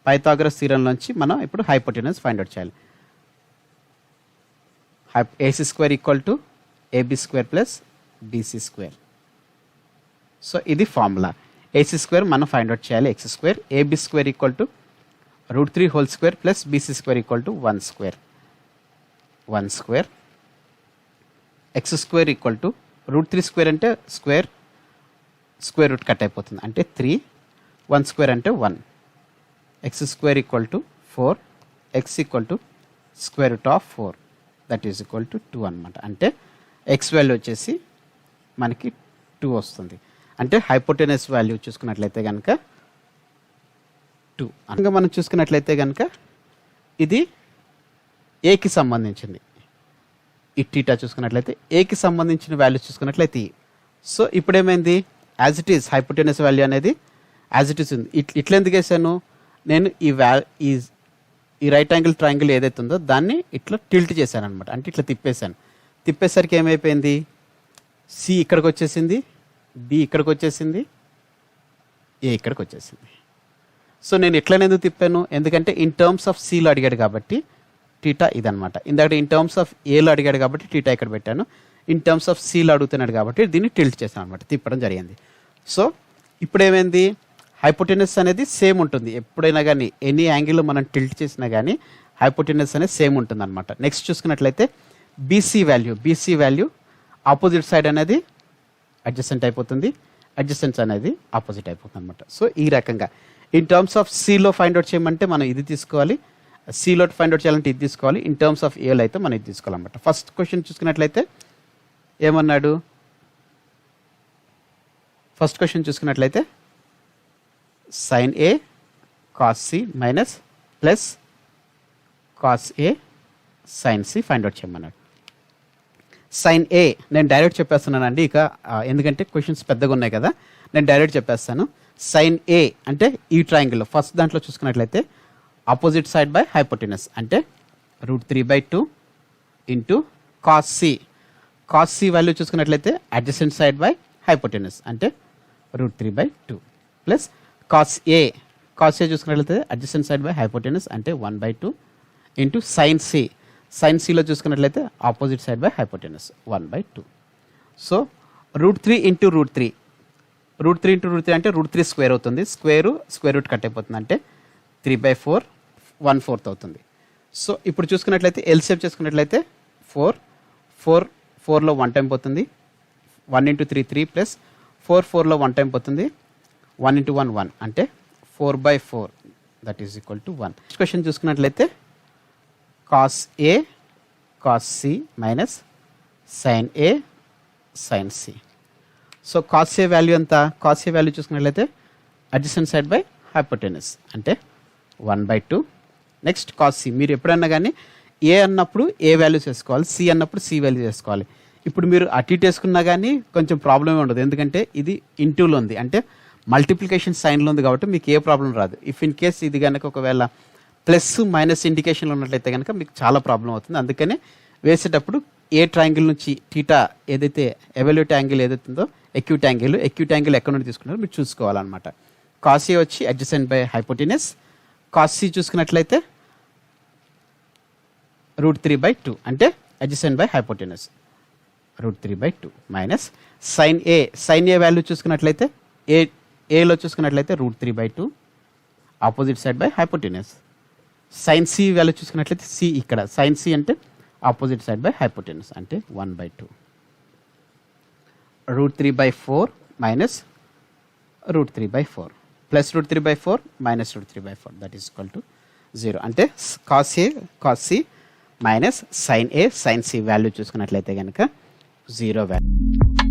పైథాగరస్ థీరంలోంచి మనం ఇప్పుడు హైపోటెనస్ ఫైండ్ అవుట్ చేయాలి. AC² equal to AB² plus BC². So ఇది ఫార్ములా. AC² మనం ఫైండ్ అవుట్ చేయాలి x², AB² equal to √3 whole square plus BC² equal to 1². x² equal to √3² అంటే square root cut అయిపోతుంది అంటే 3, 1² అంటే 1. x² equal to 4, x equal to √4 that is equal to 2 అనమాట. అంటే x value వచ్చేసి మనకి 2 వస్తుంది. అంటే హైపోటెనస్ వాల్యూ చూసుకున్నట్లయితే కనుక 2. అనగా మనం చూసుకున్నట్లయితే కనుక ఇది ఏకి సంబంధించింది. ఈ టీటా చూసుకున్నట్లయితే ఏకి సంబంధించిన వాల్యూ చూసుకున్నట్లయితే సో ఇప్పుడు ఏమైంది, as it is hypotenuse value అనేది యాజ్ ఇట్ ఈస్ ఉంది. ఇట్లా ఎందుకు వేసాను నేను, ఈ రైట్ యాంగిల్ ట్రయాంగిల్ ఏదైతే ఉందో దాన్ని ఇట్లా టిల్ట్ చేశాను అనమాట, అంటే ఇట్లా తిప్పేశాను. తిప్పేసరికి ఏమైపోయింది, సి ఇక్కడికి వచ్చేసింది, డి ఇక్కడికి వచ్చేసింది, ఏ ఇక్కడికి వచ్చేసింది. సో నేను ఎట్లనే ఎందుకు తిప్పాను, ఎందుకంటే ఇన్ టర్మ్స్ ఆఫ్ సిలో అడిగాడు కాబట్టి టీటా ఇదనమాట. ఇందాక ఇన్ టర్మ్స్ ఆఫ్ ఏలో అడిగాడు కాబట్టి టీటా ఇక్కడ పెట్టాను, ఇన్ టర్మ్స్ ఆఫ్ సిలో అడుగుతున్నాడు కాబట్టి దీన్ని టిల్ట్ చేశాను అనమాట, తిప్పడం జరిగింది. సో ఇప్పుడు ఏమైంది, హైపోటెనస్ అనేది సేమ్ ఉంటుంది ఎప్పుడైనా కానీ, ఎనీ యాంగిల్లో మనం టిల్ట్ చేసినా కానీ హైపోటెనస్ అనేది సేమ్ ఉంటుంది అనమాట. నెక్స్ట్ చూసుకున్నట్లయితే బీసీ వాల్యూ ఆపోజిట్ సైడ్ అనేది అడ్జసెంట్ అయిపోతుంది, అడ్జసెంట్స్ అనేది ఆపోజిట్ అయిపోతుంది అనమాట. సో ఈ రకంగా ఇన్ టర్మ్స్ ఆఫ్ సిలో ఫైండ్ అవుట్ చేయమంటే మనం ఇది తీసుకోవాలి, సిలో ఫైండ్ అవుట్ చేయాలంటే ఇది తీసుకోవాలి, ఇన్ టర్మ్స్ ఆఫ్ ఏలో అయితే మనం ఇది తీసుకోవాలన్నమాట. ఫస్ట్ క్వశ్చన్ చూసుకున్నట్లయితే ఏమన్నాడు, ఫస్ట్ క్వశ్చన్ చూసుకున్నట్లయితే sine A cos C minus plus cos A sine C find out చేయమన్నాడు. సైన్ ఏ నేను డైరెక్ట్ చెప్పేస్తున్నానండి, ఇక ఎందుకంటే క్వశ్చన్స్ పెద్దగా ఉన్నాయి కదా, నేను డైరెక్ట్ చెప్పేస్తాను. సైన్ ఏ అంటే ఈ ట్రయాంగిల్లో ఫస్ట్ దాంట్లో చూసుకున్నట్లయితే ఆపోజిట్ సైడ్ బై హైపోటెనస్ అంటే √3/2 ఇంటూ కాస్ సి వాల్యూ చూసుకున్నట్లయితే అడ్జసెంట్ సైడ్ బై హైపోటెనస్ అంటే √3/2 ప్లస్ కాస్ ఏ చూసుకున్నట్లయితే అడ్జసెంట్ సైడ్ బై హైపోటెనస్ అంటే 1/2 ఇంటూ సైన్ సిలో చూసుకున్నట్లయితే opposite side by hypotenuse 1/2. So √3 into √3 అంటే √3 స్క్వేర్ అవుతుంది, స్క్వేర్ రూట్ కట్ అయిపోతుంది అంటే 3/4 1/4 అవుతుంది. సో ఇప్పుడు చూసుకున్నట్లయితే ఎల్సిఎం చేసుకున్నట్లయితే 4లో 1 టైం పోతుంది, 1 ఇంటూ 3 3 ప్లస్ 4లో 1 టైం పోతుంది, 1 ఇంటూ 1 1 అంటే 4/4 that is equal to 1. Next question చూసుకున్నట్లయితే cos A cos C minus sine A sine C. So cos A value ఎంత, కాస్ ఏ వాల్యూ చూసుకున్నట్లయితే అడ్జసెంట్ సైడ్ బై హైపోటెనస్ అంటే 1/2. Next cos C, మీరు ఎప్పుడన్నా కానీ ఏ అన్నప్పుడు ఏ వాల్యూస్ వేసుకోవాలి, సి అన్నప్పుడు సి వాల్యూ వేసుకోవాలి. ఇప్పుడు మీరు అటు ఇటు వేసుకున్నా కానీ కొంచెం ప్రాబ్లమే ఉండదు, ఎందుకంటే ఇది ఇంటూలో ఉంది అంటే మల్టిప్లికేషన్ సైన్లో ఉంది కాబట్టి మీకు ఏ ప్రాబ్లం రాదు. ఇఫ్ ఇన్ కేస్ ఇది కనుక ఒకవేళ ప్లస్ మైనస్ ఇండికేషన్లో ఉన్నట్లయితే కనుక మీకు చాలా ప్రాబ్లం అవుతుంది. అందుకనే వేసేటప్పుడు ఏ ట్రయాంగిల్ నుంచి టీటా ఏదైతే ఎవల్యూట్ యాంగిల్ ఏదైతే ఉందో ఎక్యూట్ యాంగిల్ ఎక్కడ నుండి తీసుకున్నారో మీరు చూసుకోవాలన్నమాట. కాస్ ఏ వచ్చి adjacent by hypotenuse, cos C చూసుకున్నట్లయితే √3/2 అంటే adjacent by hypotenuse √3/2 minus sine A value చూసుకున్నట్లయితే ఏలో చూసుకున్నట్లయితే √3/2 opposite side by hypotenuse. Sine C value చూసుకున్నట్లయితే సి ఇక్కడ సైన్ సి అంటే ఆపోజిట్ సైడ్ బై హైపోటెనస్ అంటే 1/2 √3/4 minus √3/4 plus √3/4 minus √3/4 that is equal to 0 అంటే cos C minus sine C value చూసుకున్నట్లయితే కనుక 0 వాల్యూ.